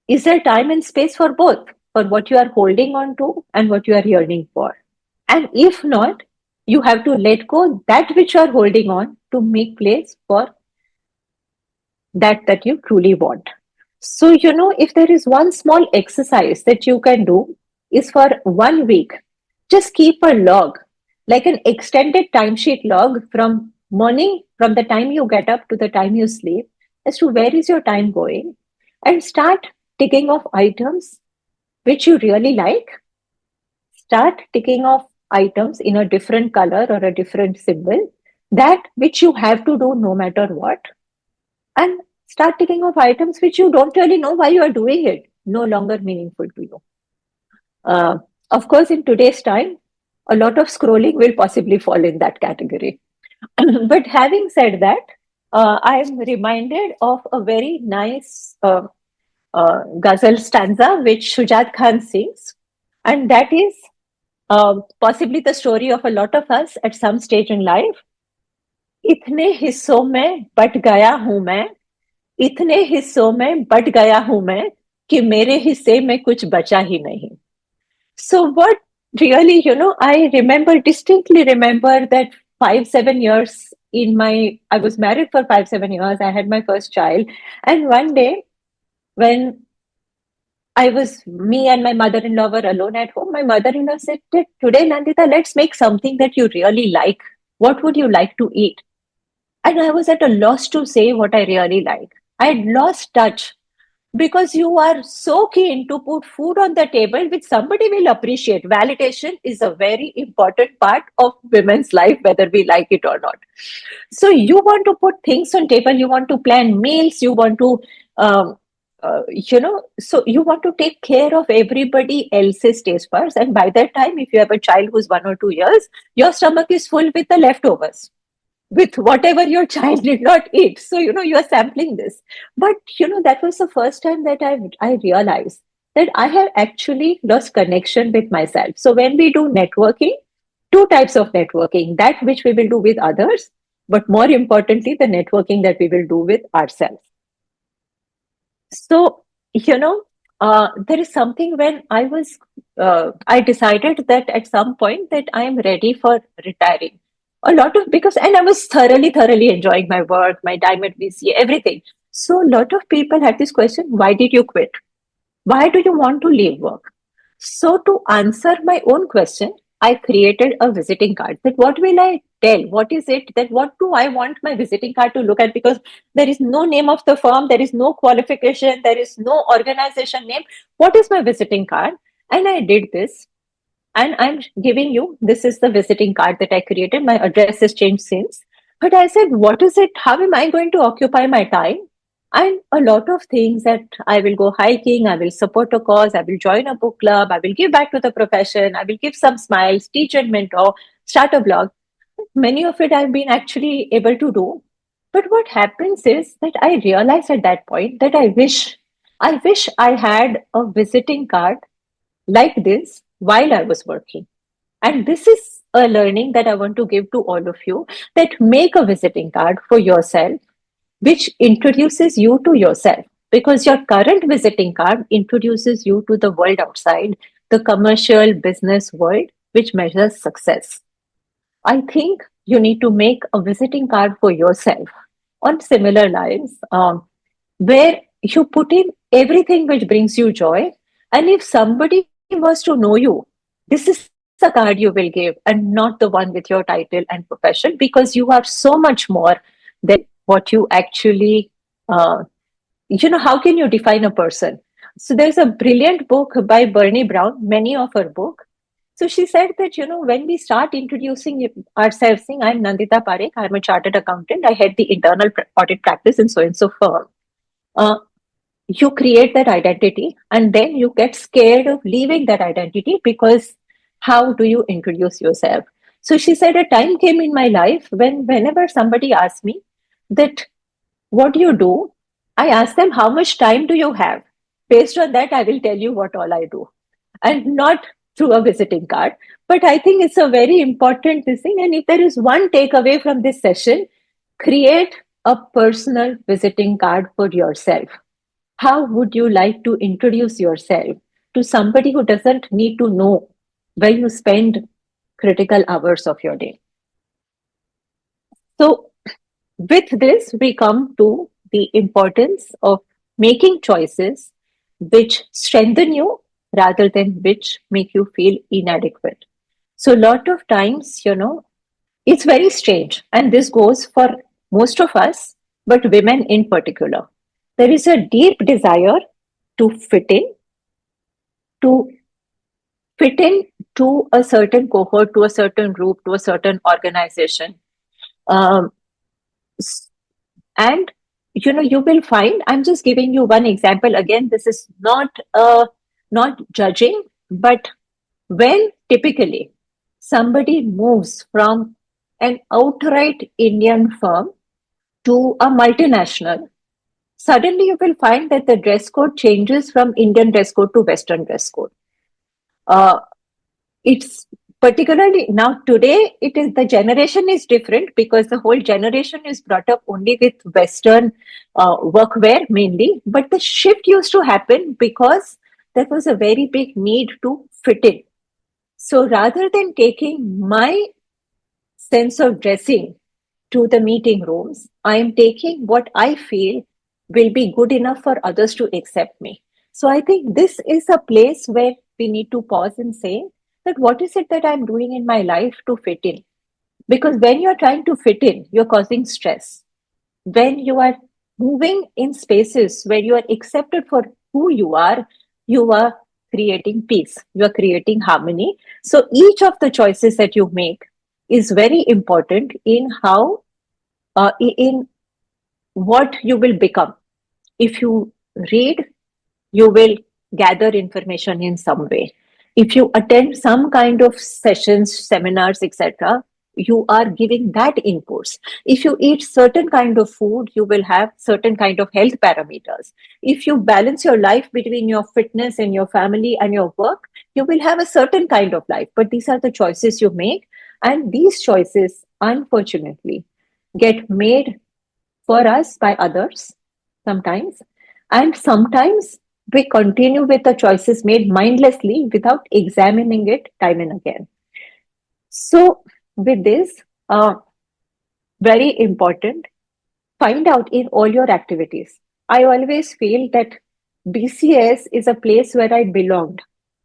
Speaker 5: Is there time and space for both, for what you are holding on to and what you are yearning for? And if not, you have to let go that which you are holding on to make place for that you truly want. So, if there is one small exercise that you can do, is for 1 week, just keep a log, like an extended timesheet log from morning, from the time you get up to the time you sleep, as to where is your time going, and start ticking off items which you really like. Start ticking off items in a different color or a different symbol, that which you have to do no matter what, and start ticking off items which you don't really know why you are doing it, no longer meaningful to you. Of course, in today's time, a lot of scrolling will possibly fall in that category. But having said that, I am reminded of a very nice ghazal stanza which Shujat Khan sings, and that is possibly the story of a lot of us at some stage in life. इतने हिस्सों में but गया हूं मैं, इतने हिस्सों में but गया हूं मैं कि मेरे हिस्से में कुछ बचा ही नहीं. So what really, I distinctly remember that 5-7 years I was married for 5-7 years. I had my first child. And one day when me and my mother-in-law were alone at home, my mother-in-law said, today, Nandita, let's make something that you really like. What would you like to eat? And I was at a loss to say what I really like. I had lost touch, because you are so keen to put food on the table which somebody will appreciate. Validation is a very important part of women's life, whether we like it or not. So you want to put things on table, you want to plan meals, you want to so you want to take care of everybody else's taste buds. And by that time, if you have a child who's 1 or 2 years, your stomach is full with the leftovers, with whatever your child did not eat. So, you are sampling this. But, that was the first time that I realized that I have actually lost connection with myself. So when we do networking, two types of networking, that which we will do with others, but more importantly, the networking that we will do with ourselves. So, there is something when I decided that at some point that I am ready for retiring. And I was thoroughly enjoying my work, my time at BCA, everything. So a lot of people had this question, why did you quit? Why do you want to leave work? So to answer my own question, I created a visiting card. That what will I tell? What is it that what do I want my visiting card to look at? Because there is no name of the firm, there is no qualification, there is no organization name. What is my visiting card? And I did this. And I'm giving you, this is the visiting card that I created. My address has changed since. But I said, what is it? How am I going to occupy my time? And a lot of things that I will go hiking, I will support a cause, I will join a book club, I will give back to the profession, I will give some smiles, teach and mentor, start a blog. Many of it I've been actually able to do. But what happens is that I realize at that point that I wish I had a visiting card like this while I was working. And this is a learning that I want to give to all of you, that make a visiting card for yourself, which introduces you to yourself. Because your current visiting card introduces you to the world outside, the commercial business world, which measures success. I think you need to make a visiting card for yourself on similar lines, where you put in everything which brings you joy. And if somebody was to know you, this is a card you will give, and not the one with your title and profession, because you are so much more than what you actually, how can you define a person? So there's a brilliant book by Bernie Brown, many of her book. So she said that, when we start introducing ourselves, saying, I'm Nandita Parekh, I'm a chartered accountant, I head the internal audit practice in so and so firm. Uh, you create that identity, and then you get scared of leaving that identity, because how do you introduce yourself? So she said, a time came in my life when whenever somebody asked me that, what do you do? I ask them, how much time do you have? Based on that, I will tell you what all I do, and not through a visiting card. But I think it's a very important thing. And if there is one takeaway from this session, create a personal visiting card for yourself. How would you like to introduce yourself to somebody who doesn't need to know where you spend critical hours of your day? So, with this, we come to the importance of making choices which strengthen you rather than which make you feel inadequate. So, a lot of times, it's very strange, and this goes for most of us, but women in particular. There is a deep desire to to fit in to a certain cohort, to a certain group, to a certain organization. Um, s- and you will find, I'm just giving you one example. Again, this is not judging, but when typically somebody moves from an outright Indian firm to a multinational, suddenly you will find that the dress code changes from Indian dress code to Western dress code. Uh, it's particularly now today, it is the generation is different, because the whole generation is brought up only with Western workwear mainly. But the shift used to happen because there was a very big need to fit in. So rather than taking my sense of dressing to the meeting rooms, I am taking what I feel will be good enough for others to accept me. So I think this is a place where we need to pause and say that, what is it that I'm doing in my life to fit in? Because when you're trying to fit in, you're causing stress. When you are moving in spaces where you are accepted for who you are creating peace, you are creating harmony. So each of the choices that you make is very important in how, in what you will become. If you read, you will gather information in some way. If you attend some kind of sessions, seminars, etc., you are giving that inputs. If you eat certain kind of food, you will have certain kind of health parameters. If you balance your life between your fitness and your family and your work, you will have a certain kind of life. But these are the choices you make, and these choices, unfortunately, get made for us by others sometimes. And sometimes we continue with the choices made mindlessly without examining it time and again. So, with this, very important, find out in all your activities. I always feel that BCS is a place where I belonged,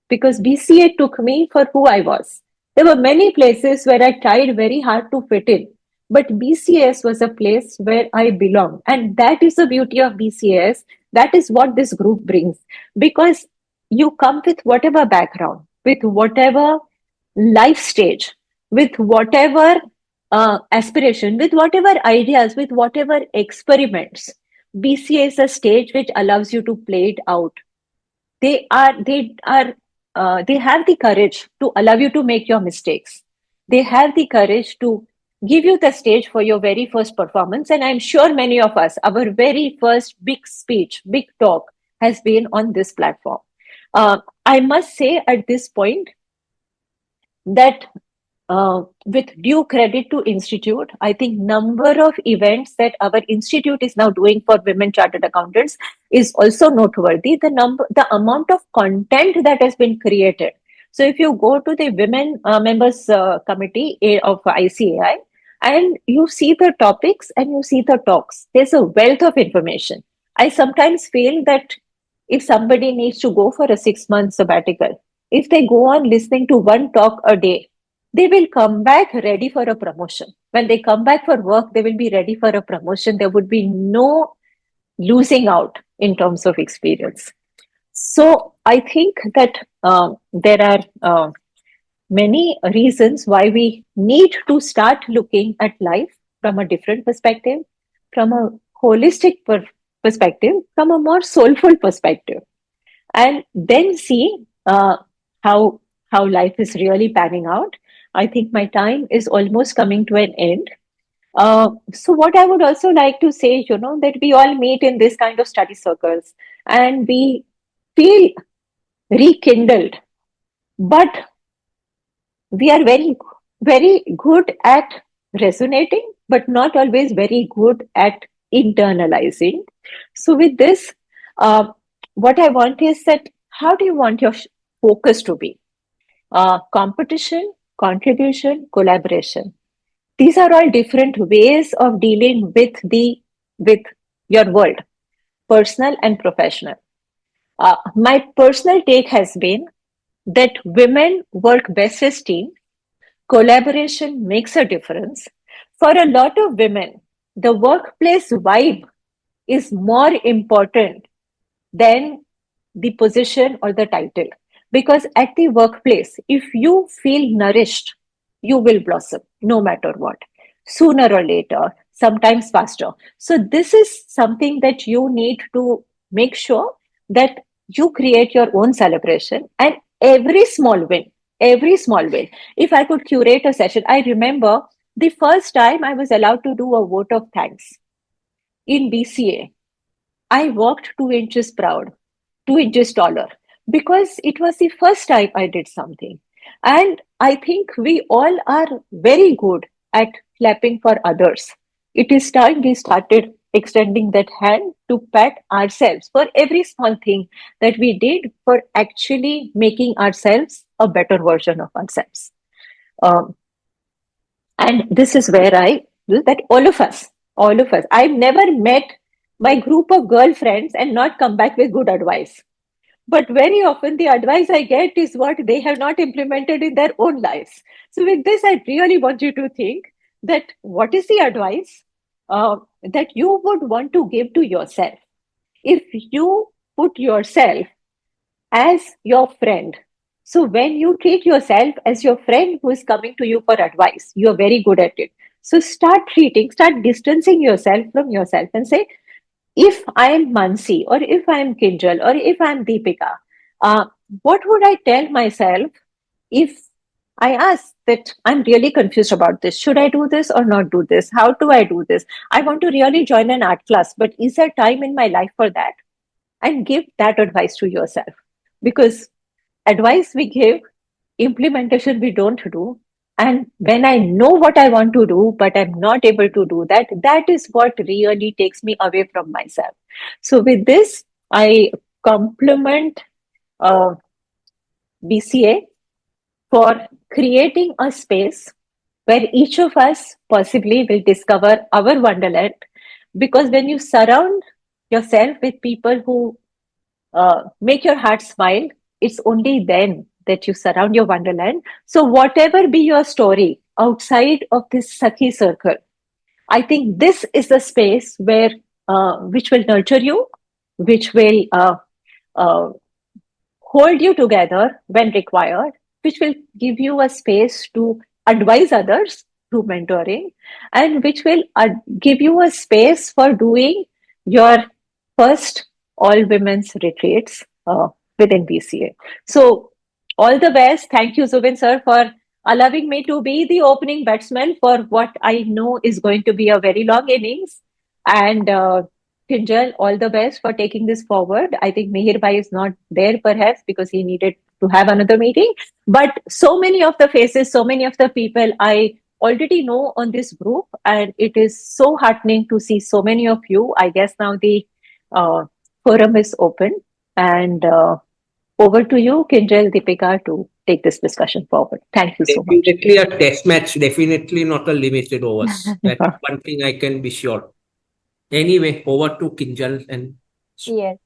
Speaker 5: because BCA took me for who I was. There were many places where I tried very hard to fit in, but BCS was a place where I belong. And that is the beauty of BCS. That is what this group brings, because you come with whatever background, with whatever life stage, with whatever aspiration, with whatever ideas, with whatever experiments, BCA is a stage which allows you to play it out. They have the courage to allow you to make your mistakes. They have the courage to give you the stage for your very first performance. And I'm sure many of us, our very first big speech, big talk has been on this platform. I must say at this point that with due credit to institute, I think number of events that our institute is now doing for women chartered accountants is also noteworthy. The amount of content that has been created. So if you go to the women members committee of ICAI and you see the topics and you see the talks, there's a wealth of information. I sometimes feel that if somebody needs to go for a 6 month sabbatical, if they go on listening to one talk a day, they will come back ready for a promotion. When they come back for work, they will be ready for a promotion. There would be no losing out in terms of experience. So I think that there are many reasons why we need to start looking at life from a different perspective, from a holistic perspective, from a more soulful perspective, and then see how life is really panning out. I think my time is almost coming to an end. So what I would also like to say, that we all meet in this kind of study circles and we feel rekindled, but we are very, very good at resonating, but not always very good at internalizing. So with this, what I want is that how do you want your focus to be? Competition, contribution, collaboration. These are all different ways of dealing with your world, personal and professional. My personal take has been that women work best as team. Collaboration makes a difference. For a lot of women, the workplace vibe is more important than the position or the title. Because at the workplace, if you feel nourished, you will blossom no matter what, sooner or later, sometimes faster. So, this is something that you need to make sure that you create your own celebration and every small win, every small win. If I could curate a session, I remember the first time I was allowed to do a vote of thanks in BCA. I walked 2 inches proud, 2 inches taller, because it was the first time I did something. And I think we all are very good at clapping for others. It is time we started extending that hand to pat ourselves for every small thing that we did for actually making ourselves a better version of ourselves. Um, and this is where I feel that all of us, I've never met my group of girlfriends and not come back with good advice. But very often the advice I get is what they have not implemented in their own lives. So with this, I really want you to think that what is the advice that you would want to give to yourself? If you put yourself as your friend. So when you treat yourself as your friend who is coming to you for advice, you are very good at it. So start distancing yourself from yourself and say, if I am Mansi or if I am Kinjal or if I am Deepika, uh, what would I tell myself if I ask that I'm really confused about this? Should I do this or not do this? How do I do this? I want to really join an art class, but is there time in my life for that? And give that advice to yourself. Because advice we give, implementation we don't do. And when I know what I want to do, but I'm not able to do that, that is what really takes me away from myself. So, with this, I compliment BCA for creating a space where each of us possibly will discover our wonderland. Because when you surround yourself with people who make your heart smile, it's only then that you surround your wonderland. So, whatever be your story outside of this Sakhi circle, I think this is the space where which will nurture you, which will uh, hold you together when required, which will give you a space to advise others through mentoring, and which will give you a space for doing your first all women's retreats within BCA. So, all the best. Thank you, Zubin sir, for allowing me to be the opening batsman for what I know is going to be a very long innings. And Kinjal, all the best for taking this forward. I think Mihir Bhai is not there perhaps because he needed to have another meeting. But so many of the faces, so many of the people I already know on this group, and it is so heartening to see so many of you. I guess now the uh, forum is open, and over to you, Kinjal, Deepika, to take this discussion forward. Thank you so much.
Speaker 1: Definitely a test match, definitely not a limited overs. That's one thing I can be sure. Anyway, over to Kinjal and
Speaker 3: Yes,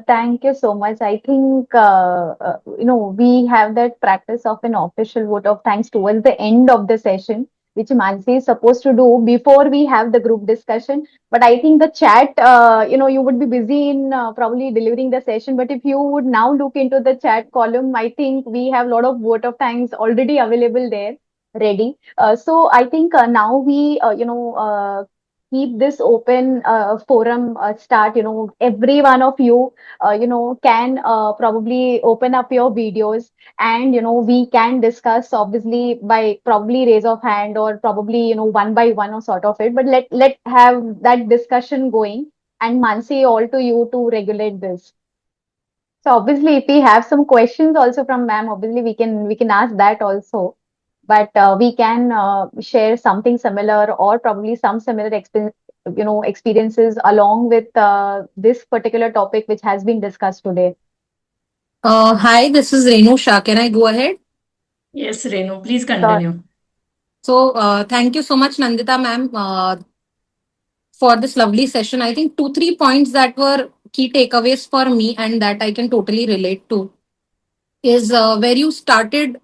Speaker 3: thank you so much. I think we have that practice of an official vote of thanks towards the end of the session, which Mansi is supposed to do before we have the group discussion. But I think the chat, you would be busy in probably delivering the session. But if you would now look into the chat column, I think we have a lot of vote of thanks already available there, ready. So I think now we, keep this open forum start, every one of you can probably open up your videos, and we can discuss obviously by probably raise of hand or probably one by one or sort of it, but let have that discussion going. And Mansi, all to you to regulate this. So obviously, if we have some questions also from ma'am, obviously we can ask that also. But we can share something similar or probably some similar experiences along with this particular topic which has been discussed today.
Speaker 6: Hi, this is Renu Shah. Can I go ahead?
Speaker 7: Yes, Renu, please
Speaker 3: Sure.
Speaker 7: continue.
Speaker 6: So, thank you so much, Nandita ma'am, for this lovely session. I think two, 3 points that were key takeaways for me and that I can totally relate to is where you started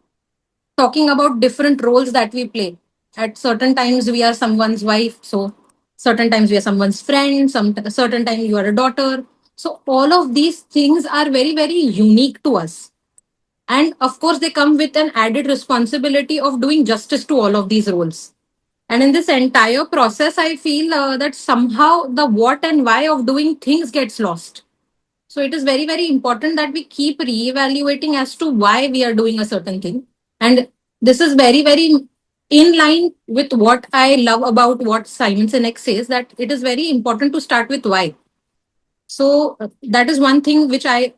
Speaker 6: talking about different roles that we play. At certain times, we are someone's wife. So, certain times we are someone's friend. Certain time you are a daughter. So, all of these things are very, very unique to us. And of course, they come with an added responsibility of doing justice to all of these roles. And in this entire process, I feel that somehow the what and why of doing things gets lost. So it is very, very important that we keep reevaluating as to why we are doing a certain thing. And this is very, very in line with what I love about what Simon Sinek says, that it is very important to start with why. So that is one thing which I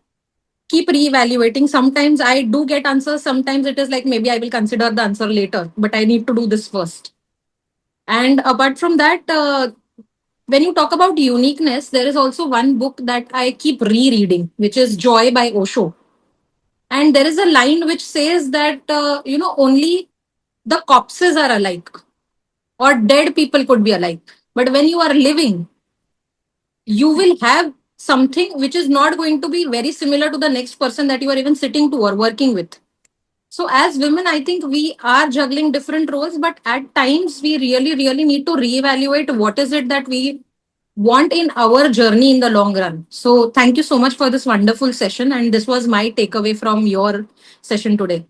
Speaker 6: keep reevaluating. Sometimes I do get answers. Sometimes it is like maybe I will consider the answer later, but I need to do this first. And apart from that, when you talk about uniqueness, there is also one book that I keep rereading, which is Joy by Osho. And there is a line which says that, only the corpses are alike, or dead people could be alike. But when you are living, you will have something which is not going to be very similar to the next person that you are even sitting to or working with. So, as women, I think we are juggling different roles, but at times we really, really need to reevaluate what is it that we want in our journey in the long run. So, thank you so much for this wonderful session. And this was my takeaway from your session today.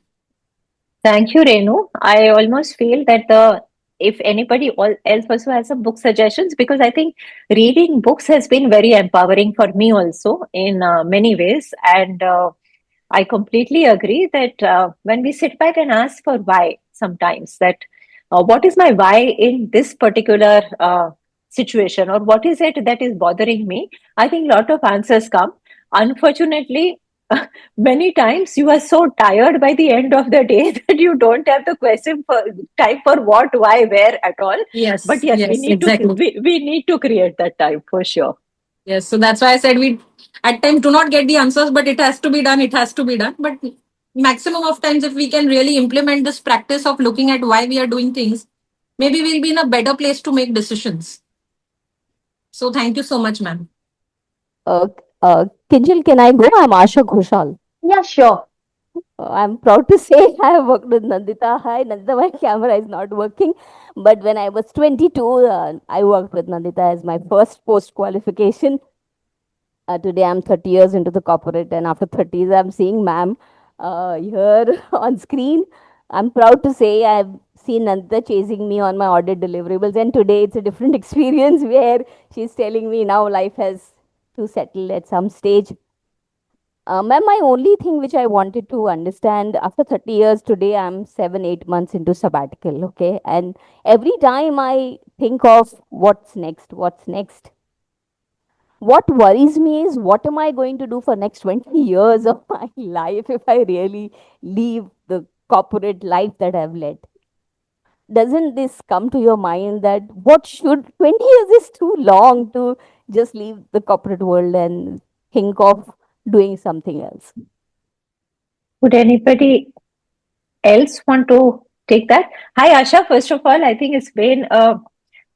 Speaker 5: Thank you, Renu. I almost feel that if anybody else also has some book suggestions, because I think reading books has been very empowering for me also in many ways. And I completely agree that when we sit back and ask for why, sometimes that what is my why in this particular situation, or what is it that is bothering me, I think a lot of answers come. Unfortunately, many times you are so tired by the end of the day that you don't have the question for time for what, why, where at all.
Speaker 6: Yes.
Speaker 5: But yes, we need
Speaker 6: exactly.
Speaker 5: we need to create that time for sure.
Speaker 6: Yes. So that's why I said we at times do not get the answers, but it has to be done. It has to be done. But maximum of times, if we can really implement this practice of looking at why we are doing things, maybe we'll be in a better place to make decisions. So thank you so much, ma'am.
Speaker 8: Kinjal, can I go? I'm Asha Ghoshal.
Speaker 3: Yeah, sure.
Speaker 8: I'm proud to say I have worked with Nandita. Hi, Nandita, my camera is not working. But when I was 22, I worked with Nandita as my first post qualification. Today I'm 30 years into the corporate, and after 30s, I'm seeing ma'am here on screen. I'm proud to say I've seen Nandita chasing me on my audit deliverables, and today it's a different experience where she's telling me now life has to settle at some stage. Ma'am, my only thing which I wanted to understand after 30 years today, I'm 7, 8 months into sabbatical, okay? And every time I think of what's next, what worries me is what am I going to do for next 20 years of my life if I really leave the corporate life that I've led? Doesn't this come to your mind that what should 20 years is too long to just leave the corporate world and think of doing something else?
Speaker 5: Would anybody else want to take that? Hi, Asha. First of all, I think it's been a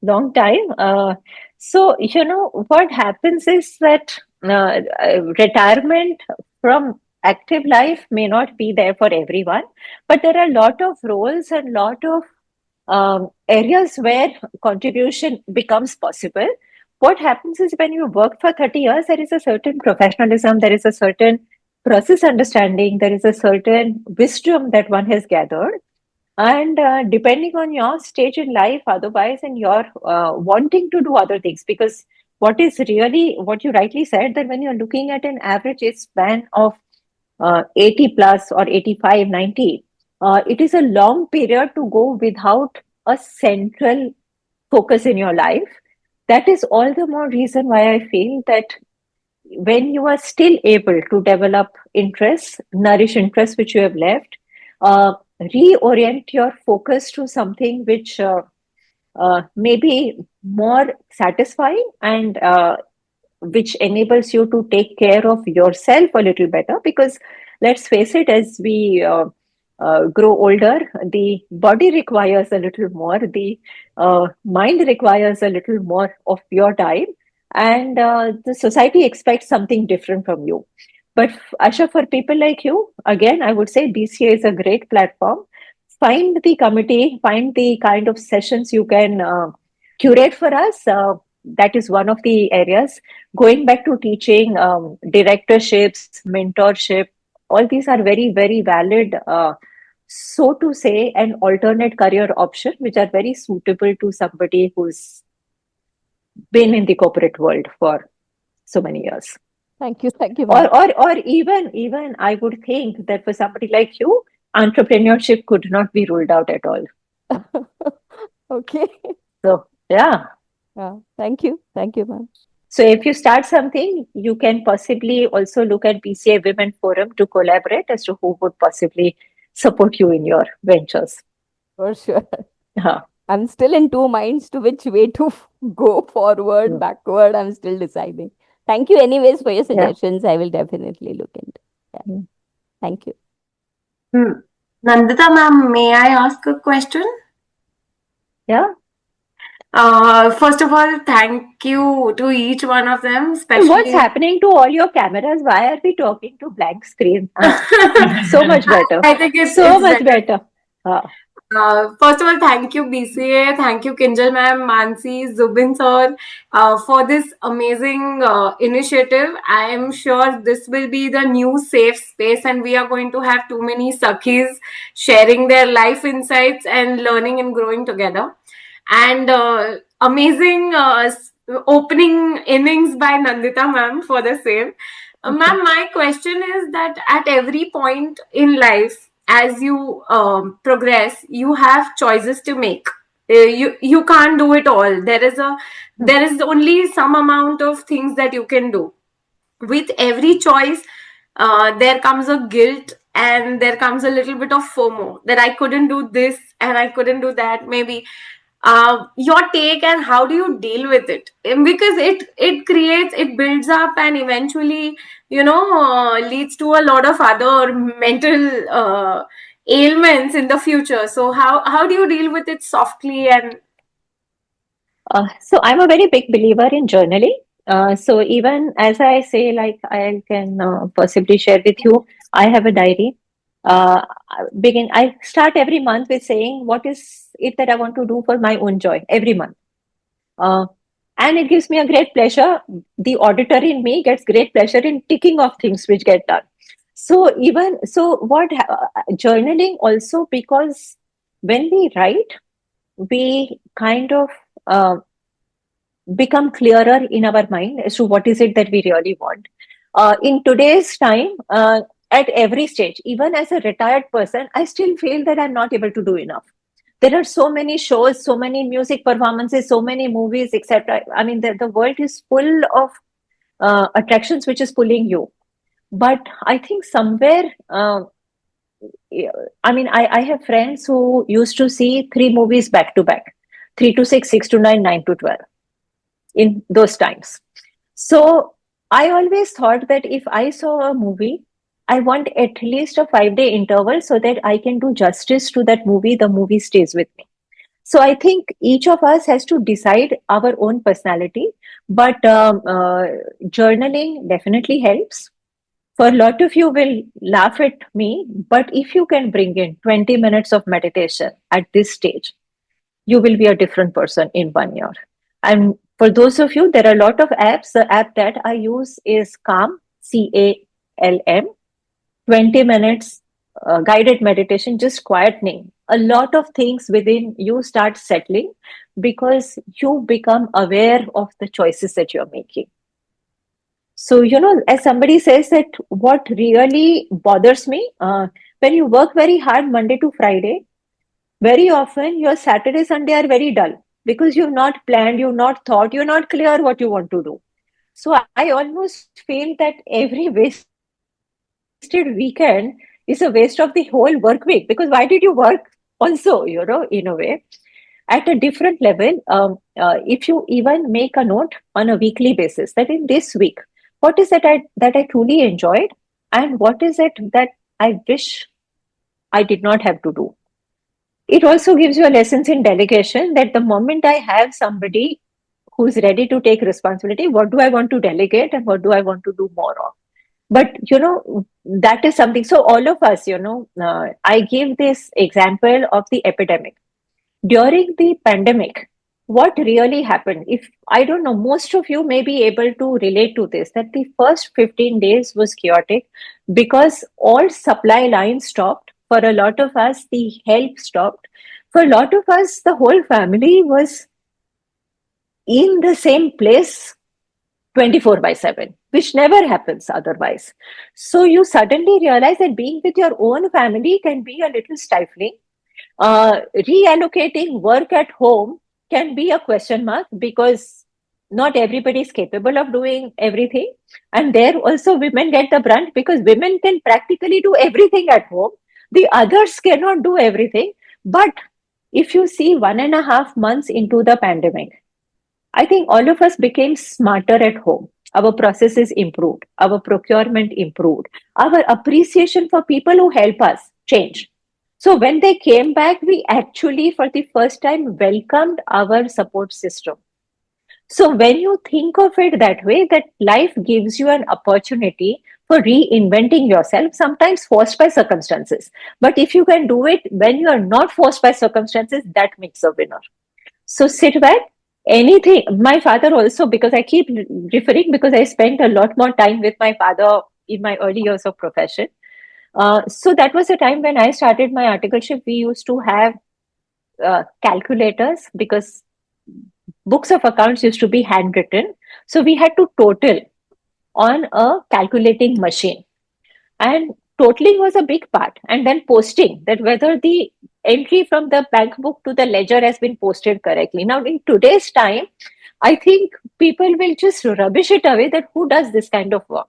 Speaker 5: long time. So, what happens is that retirement from active life may not be there for everyone, but there are a lot of roles and lot of areas where contribution becomes possible. What happens is when you work for 30 years, there is a certain professionalism, there is a certain process understanding, there is a certain wisdom that one has gathered. And depending on your stage in life, otherwise, and your wanting to do other things, because what you rightly said, that when you're looking at an average age span of 80 plus or 85, 90, it is a long period to go without a central focus in your life. That is all the more reason why I feel that when you are still able to develop interests, nourish interests which you have left, reorient your focus to something which may be more satisfying and which enables you to take care of yourself a little better. Because let's face it, as we grow older, the body requires a little more, the mind requires a little more of your time, and the society expects something different from you. But Asha, for people like you, again, I would say BCA is a great platform. Find the committee, find the kind of sessions you can curate for us. That is one of the areas. Going back to teaching, directorships, mentorship, all these are very, very valid, so to say, an alternate career option, which are very suitable to somebody who's been in the corporate world for so many years.
Speaker 8: Thank you, ma'am.
Speaker 5: Or even I would think that for somebody like you, entrepreneurship could not be ruled out at all.
Speaker 8: Okay.
Speaker 5: So yeah.
Speaker 8: Thank you, ma'am.
Speaker 5: So if you start something, you can possibly also look at BCA Women Forum to collaborate as to who would possibly support you in your ventures.
Speaker 8: For sure.
Speaker 5: Uh-huh.
Speaker 8: I'm still in two minds to which way to go forward, backward. I'm still deciding. Thank you anyways for your suggestions. I will definitely look into. Yeah. Thank you.
Speaker 7: Nandita ma'am, may I ask a question?
Speaker 5: Yeah.
Speaker 7: First of all, thank you to each one of them. Especially,
Speaker 5: what's happening to all your cameras? Why are we talking to blank screens? So much better.
Speaker 7: I think it's
Speaker 5: much better.
Speaker 7: First of all, thank you BCA, thank you Kinjal ma'am, Mansi, Zubin sir, for this amazing initiative. I am sure this will be the new safe space, and we are going to have too many Sakhis sharing their life insights and learning and growing together. And amazing opening innings by Nandita ma'am for the same. Ma'am, my question is that at every point in life, as you progress, you have choices to make. You can't do it all. There is only some amount of things that you can do. With every choice, there comes a guilt and there comes a little bit of FOMO that I couldn't do this and I couldn't do that. Maybe your take and how do you deal with it, because it builds up and eventually leads to a lot of other mental ailments in the future. So how do you deal with it softly? And
Speaker 5: so I'm a very big believer in journaling. So even as I say, like I can possibly share with you, I have a diary. I start every month with saying what is it that I want to do for my own joy every month. And it gives me a great pleasure. The auditor in me gets great pleasure in ticking off things which get done. So journaling also, because when we write, we kind of become clearer in our mind as to what is it that we really want. In today's time, at every stage, even as a retired person, I still feel that I'm not able to do enough. There are so many shows, so many music performances, so many movies, etc. I mean, the world is full of attractions which is pulling you. But I think somewhere, I mean, I have friends who used to see 3 movies back to back, 3 to 6, 6 to 9, 9 to 12 in those times. So I always thought that if I saw a movie, I want at least a 5 day interval so that I can do justice to that movie. The movie stays with me. So I think each of us has to decide our own personality, but journaling definitely helps. For a lot of you will laugh at me, but if you can bring in 20 minutes of meditation at this stage, you will be a different person in 1 year. And for those of you, there are a lot of apps. The app that I use is Calm, CALM, 20 minutes guided meditation, just quietening. A lot of things within you start settling because you become aware of the choices that you're making. So, as somebody says that what really bothers me, when you work very hard Monday to Friday, very often your Saturday, Sunday are very dull because you've not planned, you've not thought, you're not clear what you want to do. So I almost feel that every wasted weekend is a waste of the whole work week, because why did you work also, in a way? At a different level, if you even make a note on a weekly basis that in this week, what is that I truly enjoyed, and what is it that I wish I did not have to do. It also gives you a lessons in delegation, that the moment I have somebody who's ready to take responsibility, what do I want to delegate and what do I want to do more of? But that is something. So all of us, I give this example of the epidemic. During the pandemic, what really happened, if I don't know, most of you may be able to relate to this, that the first 15 days was chaotic because all supply lines stopped. For a lot of us, the help stopped. For a lot of us, the whole family was in the same place 24 by 7, which never happens otherwise. So you suddenly realize that being with your own family can be a little stifling. Reallocating work at home can be a question mark because not everybody is capable of doing everything. And there also women get the brunt because women can practically do everything at home. The others cannot do everything. But if you see 1.5 months into the pandemic, I think all of us became smarter at home. Our processes improved, our procurement improved, our appreciation for people who help us changed. So when they came back, we actually, for the first time, welcomed our support system. So when you think of it that way, that life gives you an opportunity for reinventing yourself, sometimes forced by circumstances. But if you can do it when you are not forced by circumstances, that makes a winner. So sit back. Anything. My father also, because I keep referring, because I spent a lot more time with my father in my early years of profession. So that was a time when I started my articleship. We used to have calculators because books of accounts used to be handwritten. So we had to total on a calculating machine. And totaling was a big part. And then posting, that whether the entry from the bank book to the ledger has been posted correctly. Now, in today's time, I think people will just rubbish it away, that who does this kind of work.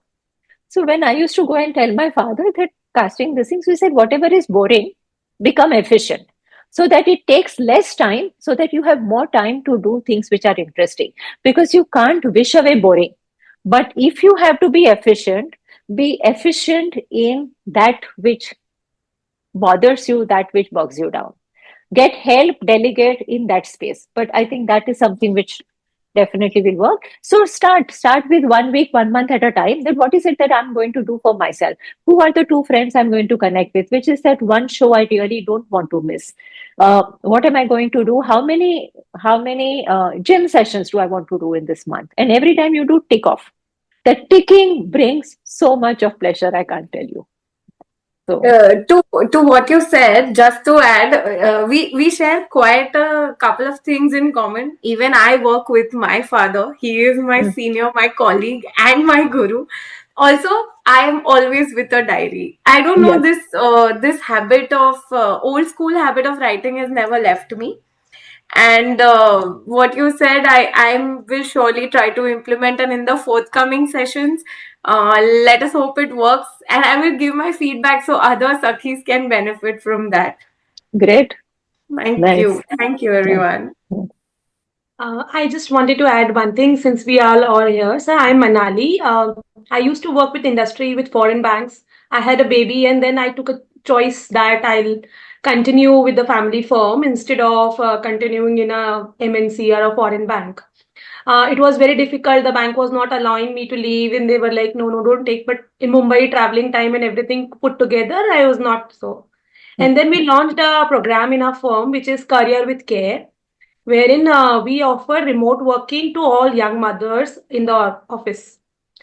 Speaker 5: So when I used to go and tell my father that casting these things, we said, whatever is boring, become efficient, so that it takes less time, so that you have more time to do things which are interesting. Because you can't wish away boring. But if you have to be efficient in that which bothers you, that which bogs you down. Get help, delegate in that space. But I think that is something which definitely will work. So start with 1 week, 1 month at a time. Then what is it that I'm going to do for myself? Who are the 2 friends I'm going to connect with? Which is that one show I really don't want to miss? What am I going to do? How many gym sessions do I want to do in this month? And every time you do, tick off. The ticking brings so much of pleasure, I can't tell you. So
Speaker 7: To what you said, just to add, we share quite a couple of things in common. Even I work with my father. He is my senior, my colleague, and my guru. Also, I am always with a diary. I don't know,
Speaker 5: yes,
Speaker 7: this habit of old school habit of writing has never left me. And what you said, I will surely try to implement, and in the forthcoming sessions, let us hope it works. And I will give my feedback so other Sakhis can benefit from that.
Speaker 5: great,
Speaker 7: Thank
Speaker 5: nice,
Speaker 7: you. Thank you,
Speaker 5: nice.
Speaker 7: everyone.
Speaker 9: I just wanted to add one thing since we all are here. So I'm Manali. I used to work with industry with foreign banks. I had a baby and then I took a choice that I'll continue with the family firm instead of continuing in a MNC or a foreign bank. It was very difficult. The bank was not allowing me to leave and they were like, no, no, don't take. But in Mumbai, traveling time and everything put together, I was not so. And then we launched a program in our firm, which is Career with Care, wherein we offer remote working to all young mothers in the office.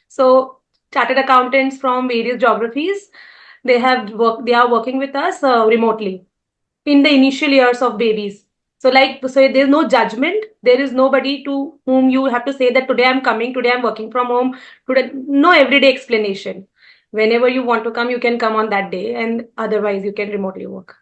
Speaker 9: So chartered accountants from various geographies, they are working with us remotely in the initial years of babies. So there's no judgment. There is nobody to whom you have to say that today I'm coming, today I'm working from home, today no everyday explanation. Whenever you want to come, you can come on that day, and otherwise you can remotely work.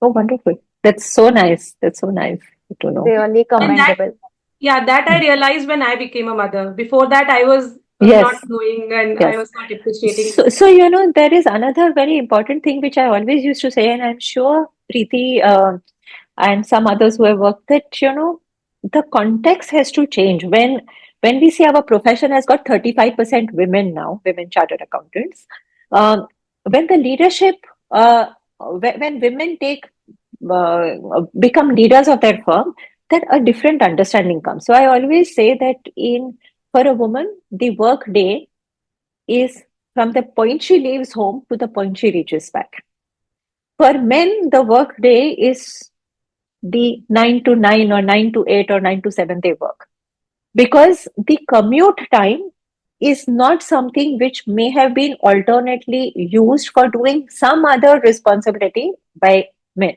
Speaker 5: Oh, wonderful. That's so nice. That's so nice to know.
Speaker 3: Really
Speaker 9: And that
Speaker 3: commendable.
Speaker 9: that I realized when I became a mother. Before that, I was not
Speaker 5: Yes,
Speaker 9: knowing and I
Speaker 5: yes.
Speaker 9: was not appreciating.
Speaker 5: So, there is another very important thing which I always used to say, and I'm sure Preeti and some others who have worked that, the context has to change. When we see our profession has got 35% women now, women chartered accountants, um, when the leadership, when women become leaders of their firm, that a different understanding comes. So I always say that for a woman, the work day is from the point she leaves home to the point she reaches back. For men, the work day is the 9 to 9 or 9 to 8 or 9 to 7 they work. Because the commute time is not something which may have been alternately used for doing some other responsibility by men.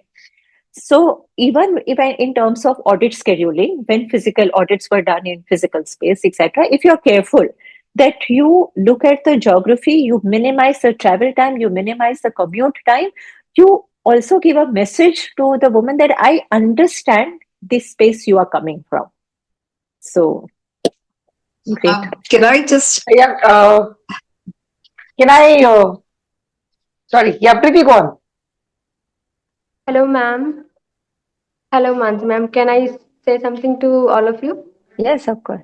Speaker 5: So even in terms of audit scheduling, when physical audits were done in physical space, etc., if you're careful that you look at the geography, you minimize the travel time, you minimize the commute time, you also give a message to the woman that I understand this space you are coming from. So great.
Speaker 10: Can I just, yeah, can I, sorry, yeah, Preeti, go on.
Speaker 11: Hello, ma'am. Hello, Mansi ma'am. Can I say something to all of you?
Speaker 5: Yes, of course.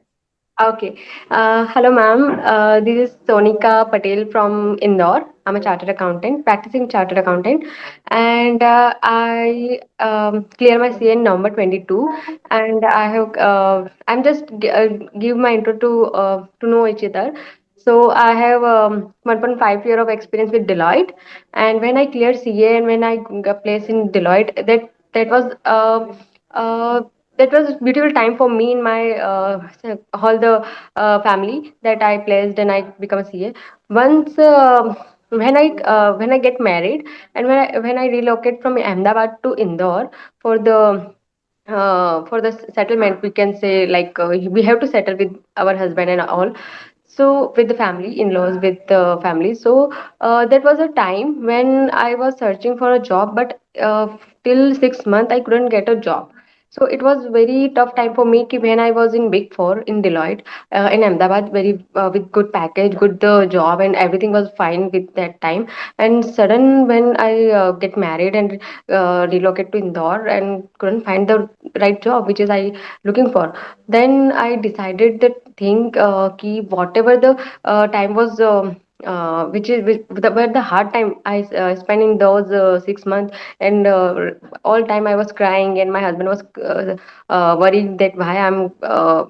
Speaker 11: Okay. Hello, ma'am. This is Sonika Patel from Indore. I'm a chartered accountant, practicing chartered accountant, and I clear my CA in November 22. And I have I'm just give my intro to know each other. So I have 1.5 year of experience with Deloitte, and when I cleared CA and when I got placed in Deloitte, that was uh, that was a beautiful time for me in my all the family that I placed and I become a CA. Once when I get married and when I relocate from Ahmedabad to Indore for the settlement, we can say, like we have to settle with our husband and all, so with the family, in-laws, with the family. So that was a time when I was searching for a job, but till 6 months I couldn't get a job. So it was very tough time for me when I was in Big Four in Deloitte in Ahmedabad, very with good package, good job, and everything was fine with that time. And sudden when I get married and relocate to Indore and couldn't find the right job which is I looking for, then I decided that think ki whatever the time was. Where the hard time I spent in those 6 months, and all time I was crying and my husband was worried that why I'm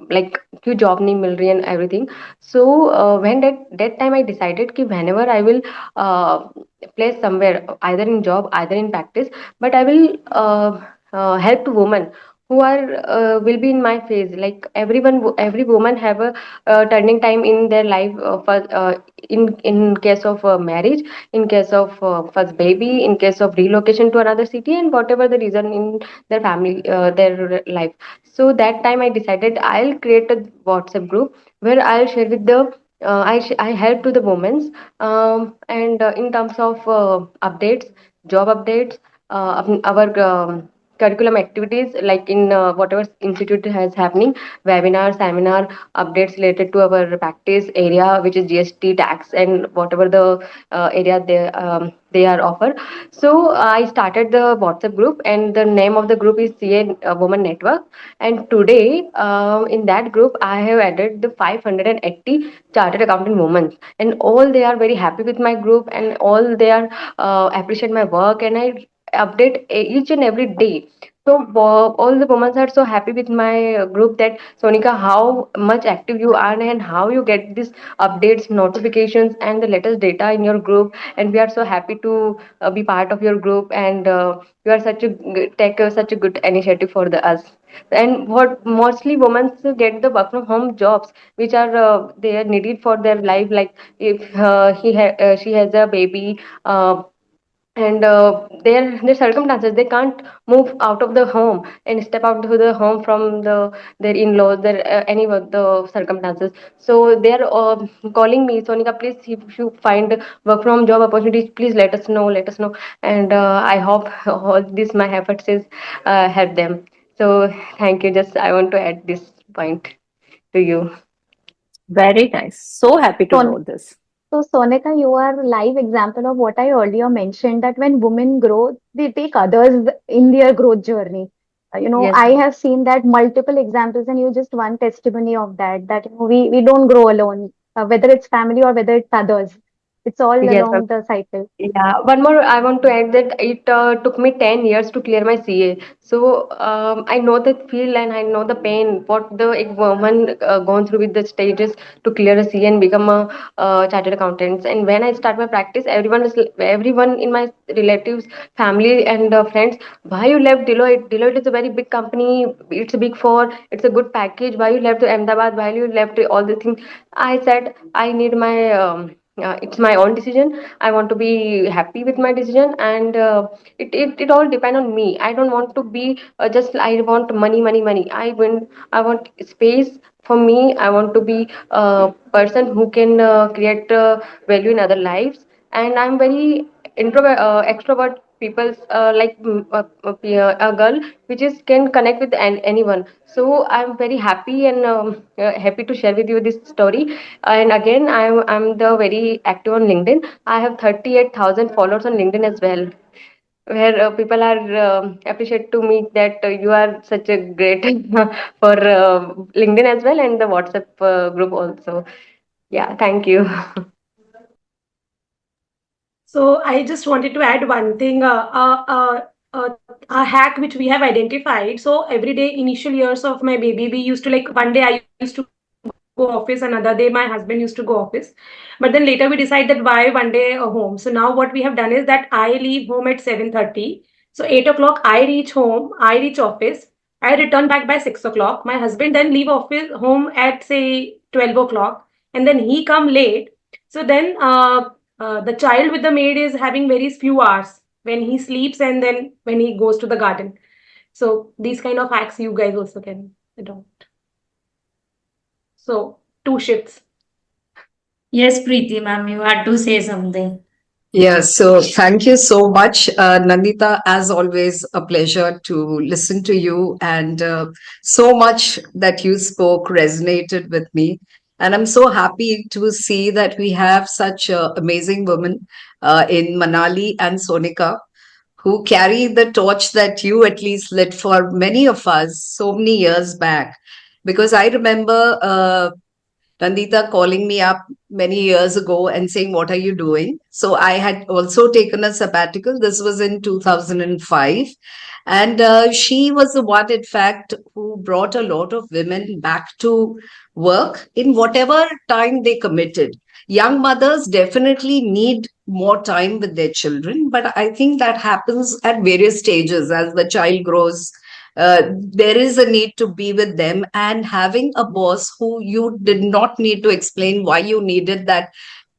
Speaker 11: like क्यों job नहीं मिल रही and everything. So when that time I decided कि whenever I will place somewhere, either in job either in practice, but I will help to women who are will be in my phase. Like every woman have a turning time in their life, for in case of marriage, in case of first baby, in case of relocation to another city, and whatever the reason in their family, their life. So that time I decided I'll create a WhatsApp group where I'll share with the I help to the women, and in terms of updates, job updates, our curriculum activities, like in whatever institute has happening, webinar, seminar, updates related to our practice area, which is GST, tax, and whatever the area they are offer. So I started the WhatsApp group, and the name of the group is CA Women Network. And today, in that group, I have added the 580 chartered accountant women, and all they are very happy with my group, and all they are appreciate my work, and I update each and every day. So all the women are so happy with my group that, Sonika, how much active you are and how you get these updates, notifications, and the latest data in your group. And we are so happy to be part of your group. And you are take such a good initiative for us. And what mostly women get the work from home jobs, which are they are needed for their life. Like if she has a baby. And their circumstances, they can't move out of the home and step out to the home from their in-laws, their any of the circumstances. So they are calling me, Sonika, please, if you find work from job opportunities, please let us know. And I hope all this my efforts is help them. So thank you. Just I want to add this point to you.
Speaker 5: Very nice. So happy to know
Speaker 3: Son
Speaker 5: this.
Speaker 3: So, Sonika, you are a live example of what I earlier mentioned, that when women grow, they take others in their growth journey.
Speaker 11: Yes.
Speaker 3: I have seen that multiple examples, and you just one testimony of that, that we don't grow alone, whether it's family or whether it's others. It's all
Speaker 11: Yes.
Speaker 3: along the cycle.
Speaker 11: Yeah, one more I want to add that it took me 10 years to clear my CA. So I know the feel and I know the pain, what the woman gone through with the stages to clear a CA and become a chartered accountant. And when I start my practice, everyone in my relatives, family, and friends, why you left Deloitte? Deloitte is a very big company. It's a big four. It's a good package. Why you left Ahmedabad? Why you left all the things? I said I need my. It's my own decision. I want to be happy with my decision, and it all depend on me. I don't want to be just I want money. I want space for me. I want to be a person who can create value in other lives. And I'm very introvert, extrovert people, like a girl which is can connect with anyone. So I'm very happy and happy to share with you this story. And again, I'm the very active on LinkedIn. I have 38,000 followers on LinkedIn as well, where people are appreciate to me that you are such a great for LinkedIn as well, and the WhatsApp group also. Yeah, thank you.
Speaker 9: So I just wanted to add one thing, a hack which we have identified. So every day, initial years of my baby, we used to like one day I used to go office, another day my husband used to go office. But then later we decided that why one day home. So now what we have done is that I leave home at 7:30. So 8 o'clock I reach home, I reach office. I return back by 6 o'clock. My husband then leave office home at say 12 o'clock, and then he come late. So then the child with the maid is having very few hours when he sleeps and then when he goes to the garden. So these kind of hacks you guys also can adopt. So 2 shifts.
Speaker 12: Yes, Preeti ma'am, you had to say something.
Speaker 13: Yes, so thank you so much, Nandita. As always, a pleasure to listen to you, and so much that you spoke resonated with me. And I'm so happy to see that we have such amazing women in Manali and Sonika who carry the torch that you at least lit for many of us so many years back. Because I remember Nandita calling me up many years ago and saying, "What are you doing?" So I had also taken a sabbatical. This was in 2005. And she was the one, in fact, who brought a lot of women back to work in whatever time they committed. Young mothers definitely need more time with their children, but I think that happens at various stages as the child grows there is a need to be with them, and having a boss who you did not need to explain why you needed that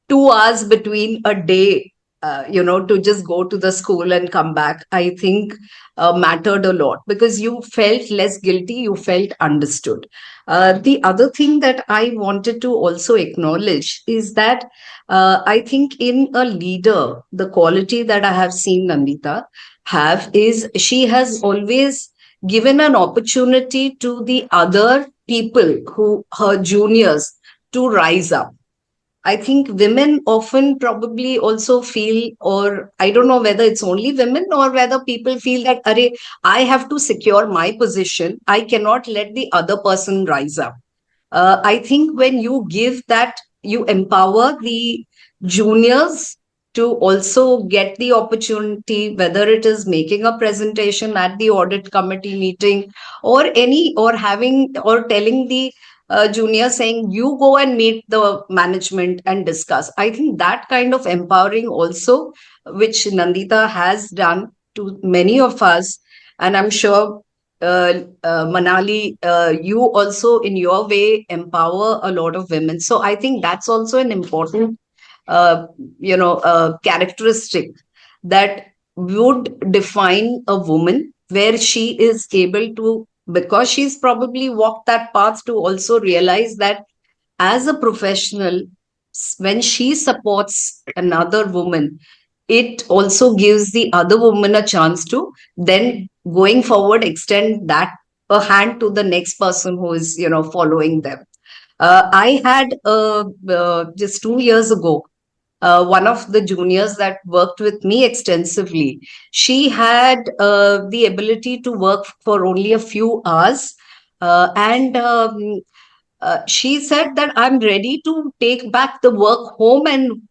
Speaker 13: 2 hours between a day, to just go to the school and come back, I think mattered a lot, because you felt less guilty, you felt understood. The other thing that I wanted to also acknowledge is that I think in a leader, the quality that I have seen Nandita have is she has always given an opportunity to the other people, who her juniors, to rise up. I think women often probably also feel, or I don't know whether it's only women or whether people feel that, Arey, I have to secure my position. I cannot let the other person rise up. I think when you give that, you empower the juniors to also get the opportunity, whether it is making a presentation at the audit committee meeting, or having, or telling the junior, saying, you go and meet the management and discuss. I think that kind of empowering also, which Nandita has done to many of us, and I'm sure Manali, you also in your way empower a lot of women. So I think that's also an important, characteristic that would define a woman, where she is able to, because she's probably walked that path, to also realize that as a professional, when she supports another woman, it also gives the other woman a chance to then, going forward, extend that a hand to the next person who is, following them. I had just 2 years ago, one of the juniors that worked with me extensively. She had the ability to work for only a few hours, and she said that, I'm ready to take back the work home and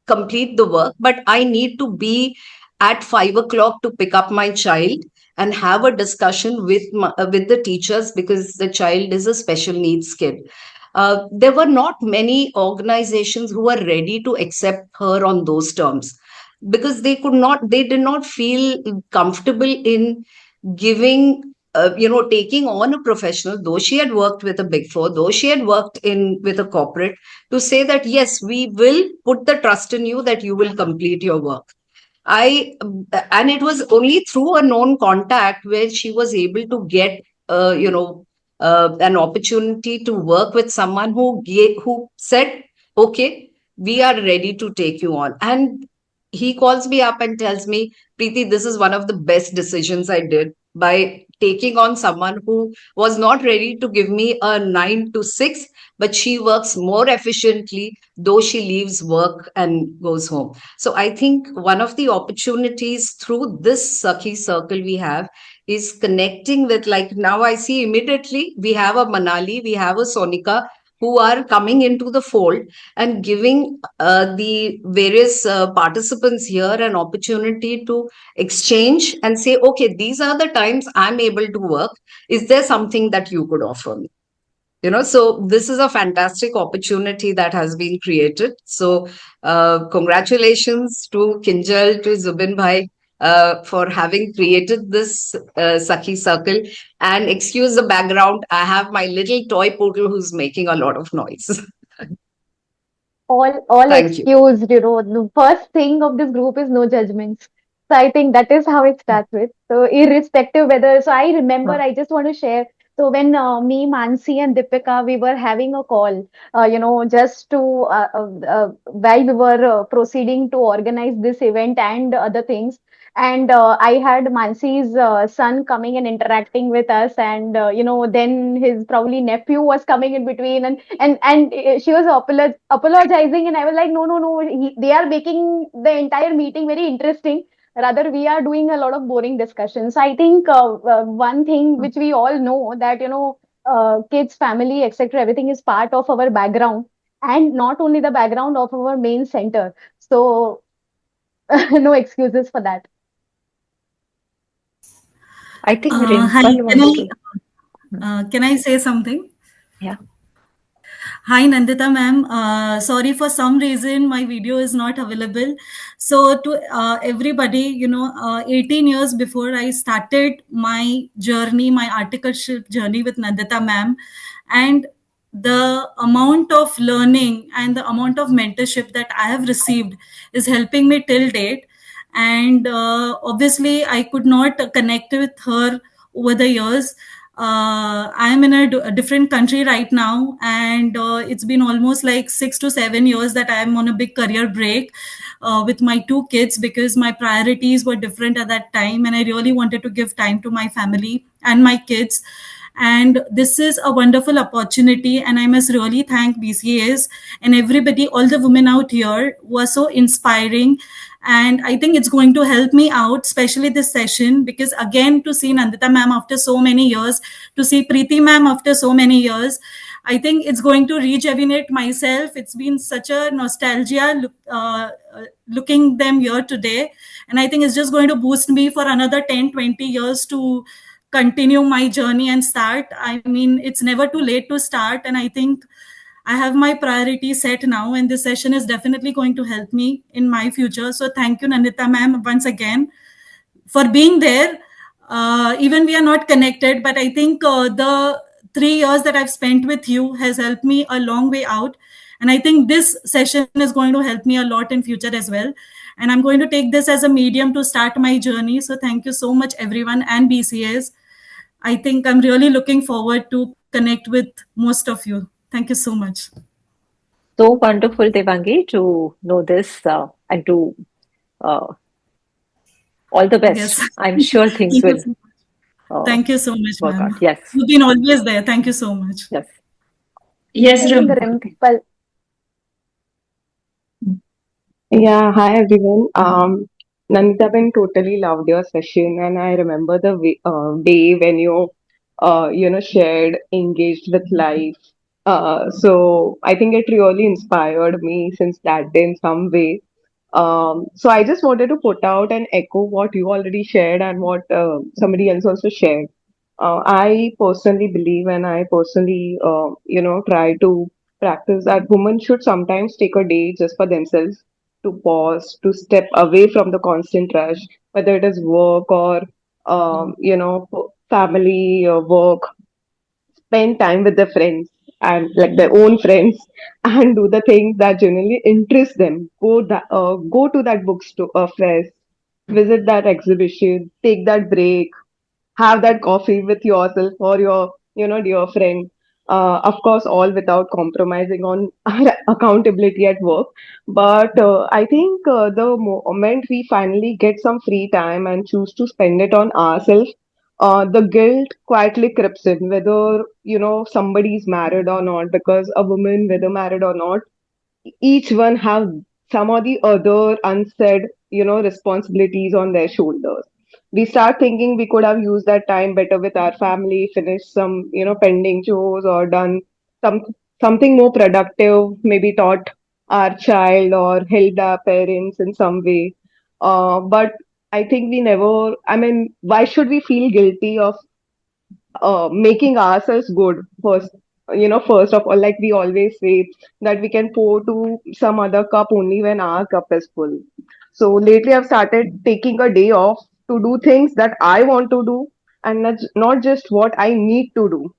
Speaker 13: complete the work, but I need to be at 5 o'clock to pick up my child and have a discussion with the teachers, because the child is a special needs kid. There were not many organizations who were ready to accept her on those terms, because they did not feel comfortable in giving, taking on a professional, though she had worked with a big four, though she had worked in with a corporate, to say that, yes, we will put the trust in you that you will complete your work. And it was only through a known contact where she was able to get, an opportunity to work with someone who said, okay, we are ready to take you on. And he calls me up and tells me, Preeti, this is one of the best decisions I did, by taking on someone who was not ready to give me a 9 to 6, but she works more efficiently, though she leaves work and goes home. So I think one of the opportunities through this Sakhi circle we have is connecting with, like, now I see immediately we have a Manali, we have a Sonika, who are coming into the fold and giving the various participants here an opportunity to exchange and say, okay, these are the times I'm able to work. Is there something that you could offer me? So this is a fantastic opportunity that has been created. So congratulations to Kinjal, to Zubin Bhai, for having created this Sakhi circle. And excuse the background, I have my little toy poodle who's making a lot of noise.
Speaker 3: All
Speaker 13: Thank you.
Speaker 3: excused, the first thing of this group is no judgments. So I think that is how it starts with. So irrespective whether, so I remember, I just want to share. So when me, Mansi and Deepika, we were having a call, just to, while we were proceeding to organize this event and other things. And I had Mansi's son coming and interacting with us, and then his probably nephew was coming in between, and she was apologizing, and I was like, no, no, no, they are making the entire meeting very interesting. Rather, we are doing a lot of boring discussions. I think one thing which we all know, that kids, family, etc., everything is part of our background, and not only the background of our main center. So no excuses for that.
Speaker 5: I think
Speaker 14: Hi,
Speaker 5: Rinpal wants to.
Speaker 14: can I say something?
Speaker 5: Yeah.
Speaker 14: Hi, Nandita ma'am. Sorry, for some reason my video is not available. So, to everybody, 18 years before I started my journey, my articleship journey with Nandita ma'am, and the amount of learning and the amount of mentorship that I have received is helping me till date. And obviously, I could not connect with her over the years. I'm in a different country right now, and it's been almost like 6 to 7 years that I'm on a big career break with my two kids, because my priorities were different at that time, and I really wanted to give time to my family and my kids. And this is a wonderful opportunity, and I must really thank BCAs and everybody, all the women out here who are so inspiring. And I think it's going to help me out, especially this session, because again, to see Nandita ma'am after so many years, to see Preeti ma'am after so many years, I think it's going to rejuvenate myself. It's been such a nostalgia looking them here today. And I think it's just going to boost me for another 10, 20 years to continue my journey and start. I mean, it's never too late to start. And I think I have my priorities set now, and this session is definitely going to help me in my future. So thank you, Nandita ma'am, once again for being there. Even we are not connected, but I think the 3 years that I've spent with you has helped me a long way out. And I think this session is going to help me a lot in future as well. And I'm going to take this as a medium to start my journey. So thank you so much, everyone, and BCS. I think I'm really looking forward to connect with most of you. Thank you so much.
Speaker 5: So wonderful, Devangi, to know this and to uh, all the
Speaker 14: Yes.
Speaker 5: best. I'm sure things will
Speaker 14: Thank you so much,
Speaker 5: work
Speaker 14: ma'am.
Speaker 5: out. Yes.
Speaker 14: You've been always there. Thank you so much.
Speaker 5: Yes.
Speaker 12: Yes,
Speaker 8: In the
Speaker 12: Ram.
Speaker 8: dimple.
Speaker 15: Yeah, hi everyone. Nandita, Ben totally loved your session, and I remember the day when you shared engaged with life. So I think it really inspired me since that day in some way. So I just wanted to put out and echo what you already shared and what somebody else also shared. I personally believe, and I personally, try to practice that women should sometimes take a day just for themselves to pause, to step away from the constant rush, whether it is work or, family, work, spend time with their friends and like their own friends and do the things that genuinely interest them. Go to that bookstore, fest, visit that exhibition, take that break, have that coffee with yourself or your dear friend, of course all without compromising on our accountability at work. But I think the moment we finally get some free time and choose to spend it on ourselves, the guilt quietly creeps in, whether somebody is married or not, because a woman, whether married or not, each one have some or the other unsaid responsibilities on their shoulders. We start thinking we could have used that time better with our family, finished some pending chores, or done some something more productive, maybe taught our child or helped our parents in some way. But I think we never, I mean, why should we feel guilty of making ourselves good first? First of all, like we always say, that we can pour to some other cup only when our cup is full. So lately I've started taking a day off to do things that I want to do, and not just what I need to do.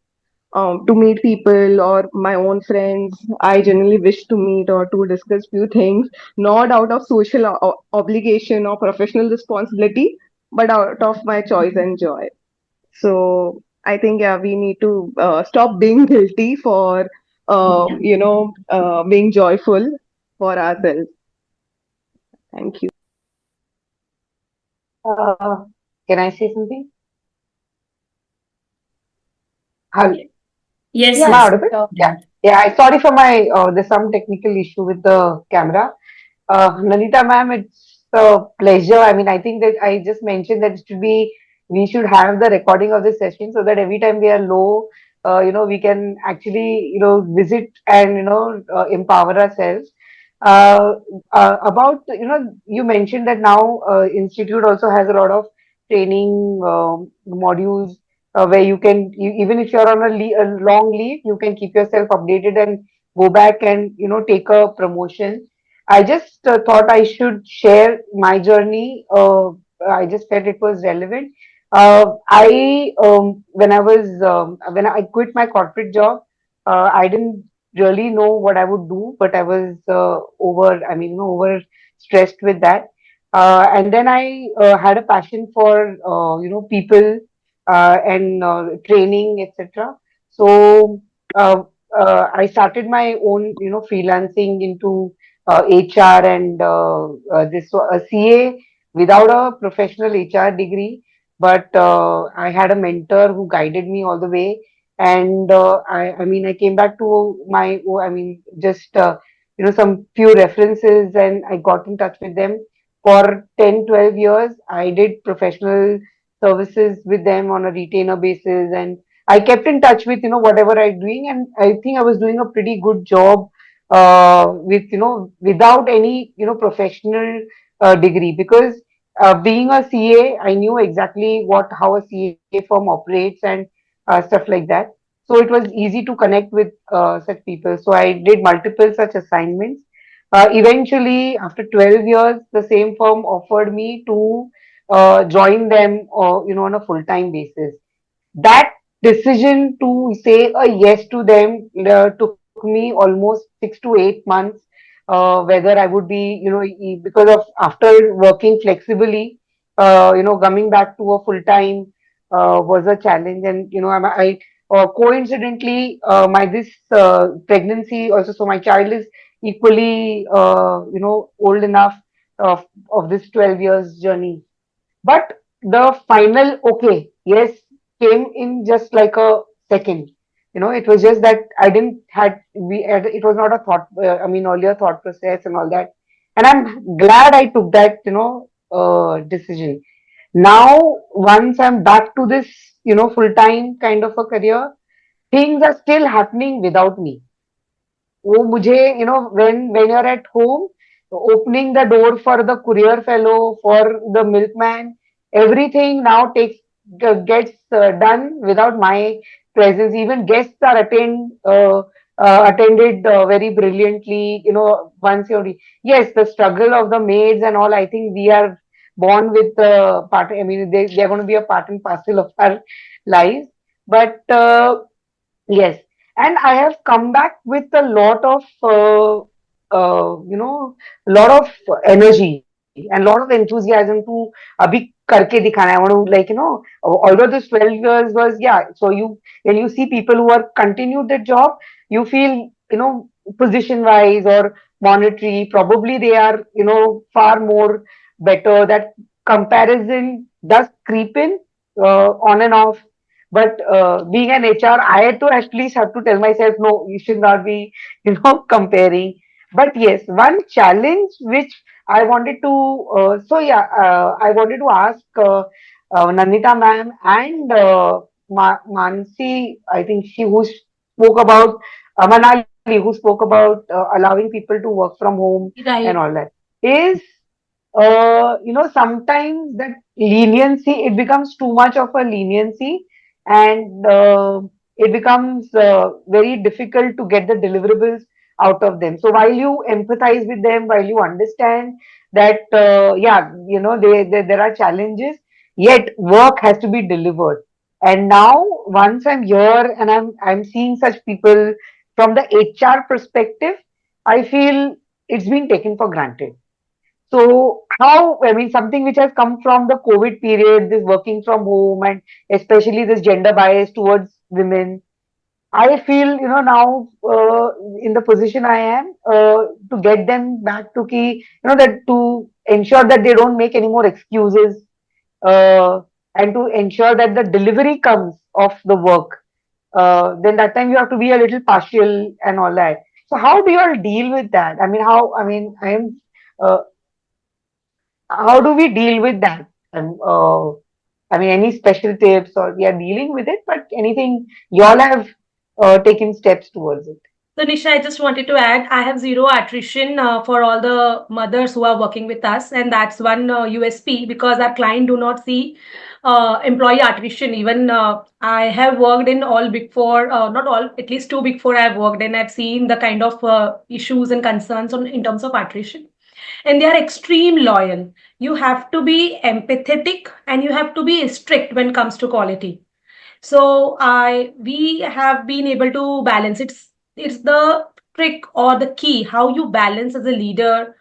Speaker 15: To meet people or my own friends I generally wish to meet, or to discuss few things, not out of social obligation or professional responsibility, but out of my choice and joy. So I think, yeah, we need to stop being guilty for being joyful for ourselves. Thank you.
Speaker 10: Uh, can I say something? Hello.
Speaker 12: Yes,
Speaker 10: Am I
Speaker 12: yes.
Speaker 3: Yeah,
Speaker 10: audible?
Speaker 3: sure.
Speaker 10: Yeah. Yeah. Sorry for my, there's some technical issue with the camera. Nandita ma'am, it's a pleasure. I mean, I think that I just mentioned that we should have the recording of this session so that every time we are low, we can actually, visit and, empower ourselves. Uh, about, you mentioned that now Institute also has a lot of training modules where even if you're on a long leave, you can keep yourself updated and go back and take a promotion. I just thought I should share my journey. I just felt it was relevant. I when I quit my corporate job, I didn't really know what I would do, but I was over stressed with that. And then I had a passion for people and training, etc. So I started my own freelancing into HR and this a CA without a professional HR degree, but I had a mentor who guided me all the way. And I came back to just some few references, and I got in touch with them for 10, 12 years. I did professional services with them on a retainer basis, and I kept in touch with whatever I'm doing, and I think I was doing a pretty good job with without any professional degree, because being a CA, I knew exactly what how a CA firm operates and stuff like that. So it was easy to connect with such people. So I did multiple such assignments. Eventually, after 12 years, the same firm offered me to join them, on a full-time basis. That decision to say a yes to them took me almost 6 to 8 months. Whether I would be, because of after working flexibly, coming back to a full-time was a challenge. And coincidentally, my this pregnancy also, so my child is equally old enough of this 12 years journey. But the final okay, yes, came in just like a second. It was just that I didn't had we had, it was not a thought. Earlier thought process and all that. And I'm glad I took that decision. Now, once I'm back to this full time kind of a career, things are still happening without me. वो मुझे when you're at home, opening the door for the courier fellow, for the milkman, everything now gets done without my presence. Even guests are attended very brilliantly, once you're yes, the struggle of the maids and all, I think we are born with the part. They're going to be a part and parcel of our lives. But yes, and I have come back with a lot of, lot of energy and lot of enthusiasm to abhi karke dikhana. I want to, although this 12 years was, yeah. So when you see people who are continued their job, you feel, position wise or monetary, probably they are, far more better. That comparison does creep in on and off. But being an HR, I had to at least have to tell myself, no, you should not be, comparing. But yes, one challenge which I wanted to, I wanted to ask Nandita ma'am and Mansi, I think she who spoke about, Manali, who spoke about allowing people to work from home and
Speaker 9: Right.
Speaker 10: all that, is sometimes that leniency, it becomes too much of a leniency, and it becomes very difficult to get the deliverables out of them. So while you empathize with them, while you understand that, yeah, there are challenges, yet work has to be delivered. And now, once I'm here and I'm seeing such people from the HR perspective, I feel it's been taken for granted. So how, something which has come from the COVID period, this working from home and especially this gender bias towards women, I feel, now in the position I am, to get them back to that to ensure that they don't make any more excuses, uh, and to ensure that the delivery comes of the work, then that time you have to be a little partial and all that. So how do you all deal with that? Uh, how do we deal with that? And any special tips, or we are dealing with it, but anything you all have taken steps towards it?
Speaker 9: So, Nisha, I just wanted to add, I have zero attrition for all the mothers who are working with us, and that's one USP because our client do not see employee attrition. Even I have worked in all big four, not all, at least two big four I've worked in. I've seen the kind of issues and concerns in terms of attrition. And they are extreme loyal. You have to be empathetic and you have to be strict when it comes to quality. So we have been able to balance. It's the trick or the key how you balance as a leader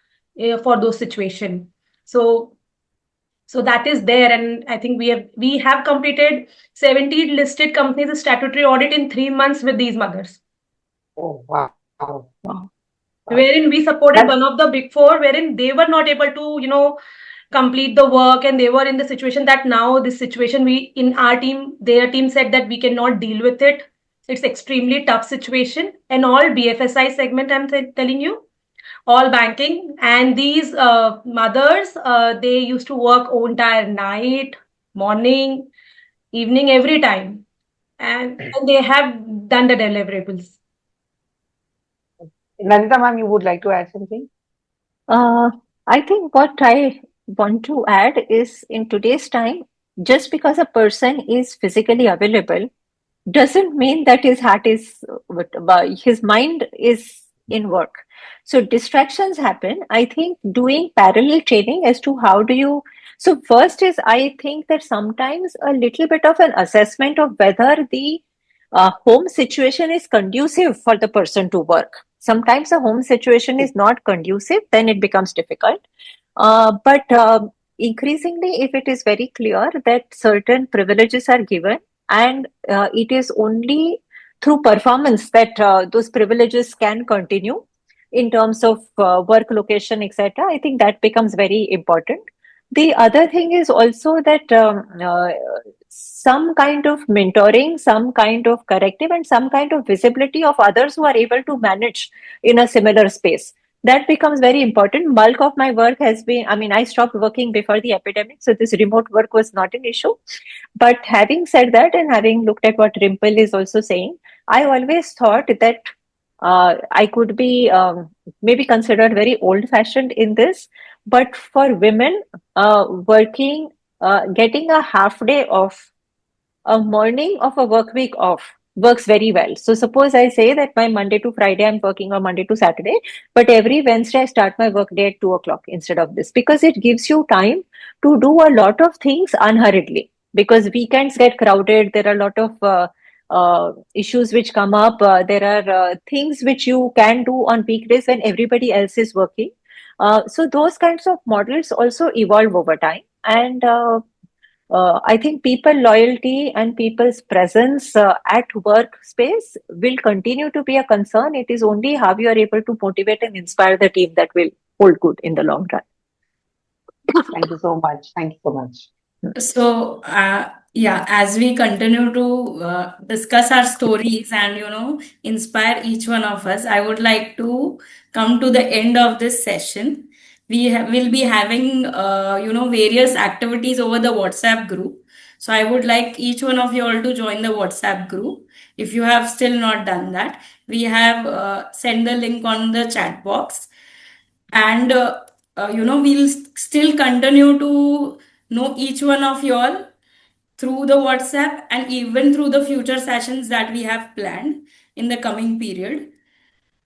Speaker 9: for those situations. So that is there, and I think we have completed 70 listed companies statutory audit in 3 months with these mothers.
Speaker 10: Oh, wow.
Speaker 9: Wherein we supported one of the big four, wherein they were not able to, complete the work, and they were in the situation that now this situation their team said that we cannot deal with it. It's extremely tough situation, and all BFSI segment, I'm telling you, all banking, and these mothers, they used to work all entire night, morning, evening, every time, and they have done the deliverables.
Speaker 10: Nandita ma'am, you would like to add something?
Speaker 5: I think what I want to add is in today's time, just because a person is physically available doesn't mean that his mind is in work. So distractions happen. I think doing parallel training as to how do you. So first is I think that sometimes a little bit of an assessment of whether the home situation is conducive for the person to work. Sometimes a home situation is not conducive, then it becomes difficult. But increasingly, if it is very clear that certain privileges are given, and it is only through performance that those privileges can continue in terms of work location, etc., I think that becomes very important. The other thing is also that some kind of mentoring, some kind of corrective, and some kind of visibility of others who are able to manage in a similar space. That becomes very important. Bulk of my work has been, I stopped working before the epidemic, so this remote work was not an issue. But having said that, and having looked at what Rimple is also saying, I always thought that I could be maybe considered very old fashioned in this, but for women working, getting a half day off, a morning of a work week off works very well. So suppose I say that my Monday to Friday I'm working, or Monday to Saturday, but every Wednesday I start my work day at 2 o'clock instead of this, because it gives you time to do a lot of things unhurriedly, because weekends get crowded. There are a lot of issues which come up. There are things which you can do on weekdays when everybody else is working. So those kinds of models also evolve over time. And I think people loyalty and people's presence at workspace will continue to be a concern. It is only how you are able to motivate and inspire the team that will hold good in the long run.
Speaker 10: Thank you so much. Thank you so much.
Speaker 12: So, as we continue to discuss our stories and, inspire each one of us, I would like to come to the end of this session. Will be having, various activities over the WhatsApp group. So I would like each one of you all to join the WhatsApp group. If you have still not done that, we have sent the link on the chat box. And, we'll still continue to know each one of you all through the WhatsApp and even through the future sessions that we have planned in the coming period.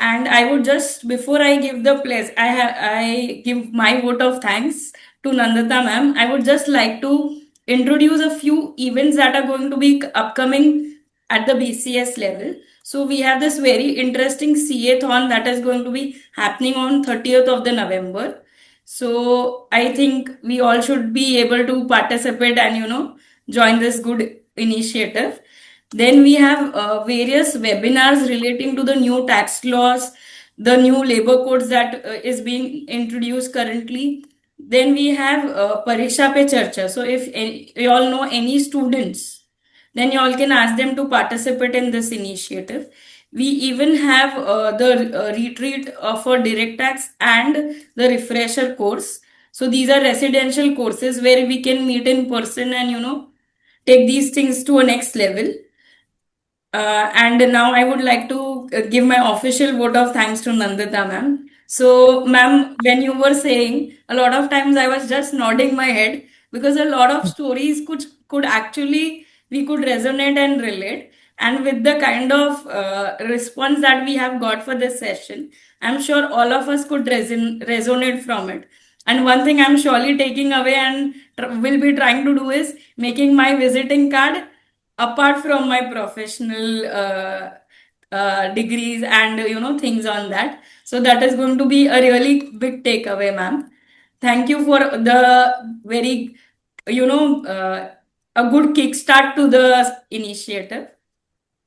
Speaker 12: And I would just, before I give the place, I give my vote of thanks to Nandita ma'am. I would just like to introduce a few events that are going to be upcoming at the BCS level. So we have this very interesting CA-thon that is going to be happening on 30th of the November. So I think we all should be able to participate and join this good initiative. Then we have various webinars relating to the new tax laws, the new labor codes that is being introduced currently. Then we have Pariksha Pe Charcha. So if you all know any students, then you all can ask them to participate in this initiative. We even have the retreat for direct tax and the refresher course. So these are residential courses where we can meet in person and take these things to a next level. And now I would like to give my official vote of thanks to Nandita ma'am. So, ma'am, when you were saying, a lot of times I was just nodding my head because a lot of stories could actually, we could resonate and relate. And with the kind of response that we have got for this session, I'm sure all of us could resonate from it. And one thing I'm surely taking away and will be trying to do is making my visiting card apart from my professional degrees and things on that. So that is going to be a really big takeaway, ma'am. Thank you for the very a good kickstart to the initiative,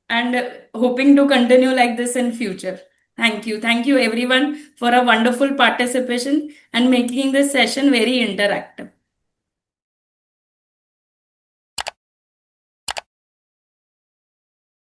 Speaker 12: and hoping to continue like this in future. Thank you everyone for a wonderful participation and making this session very interactive.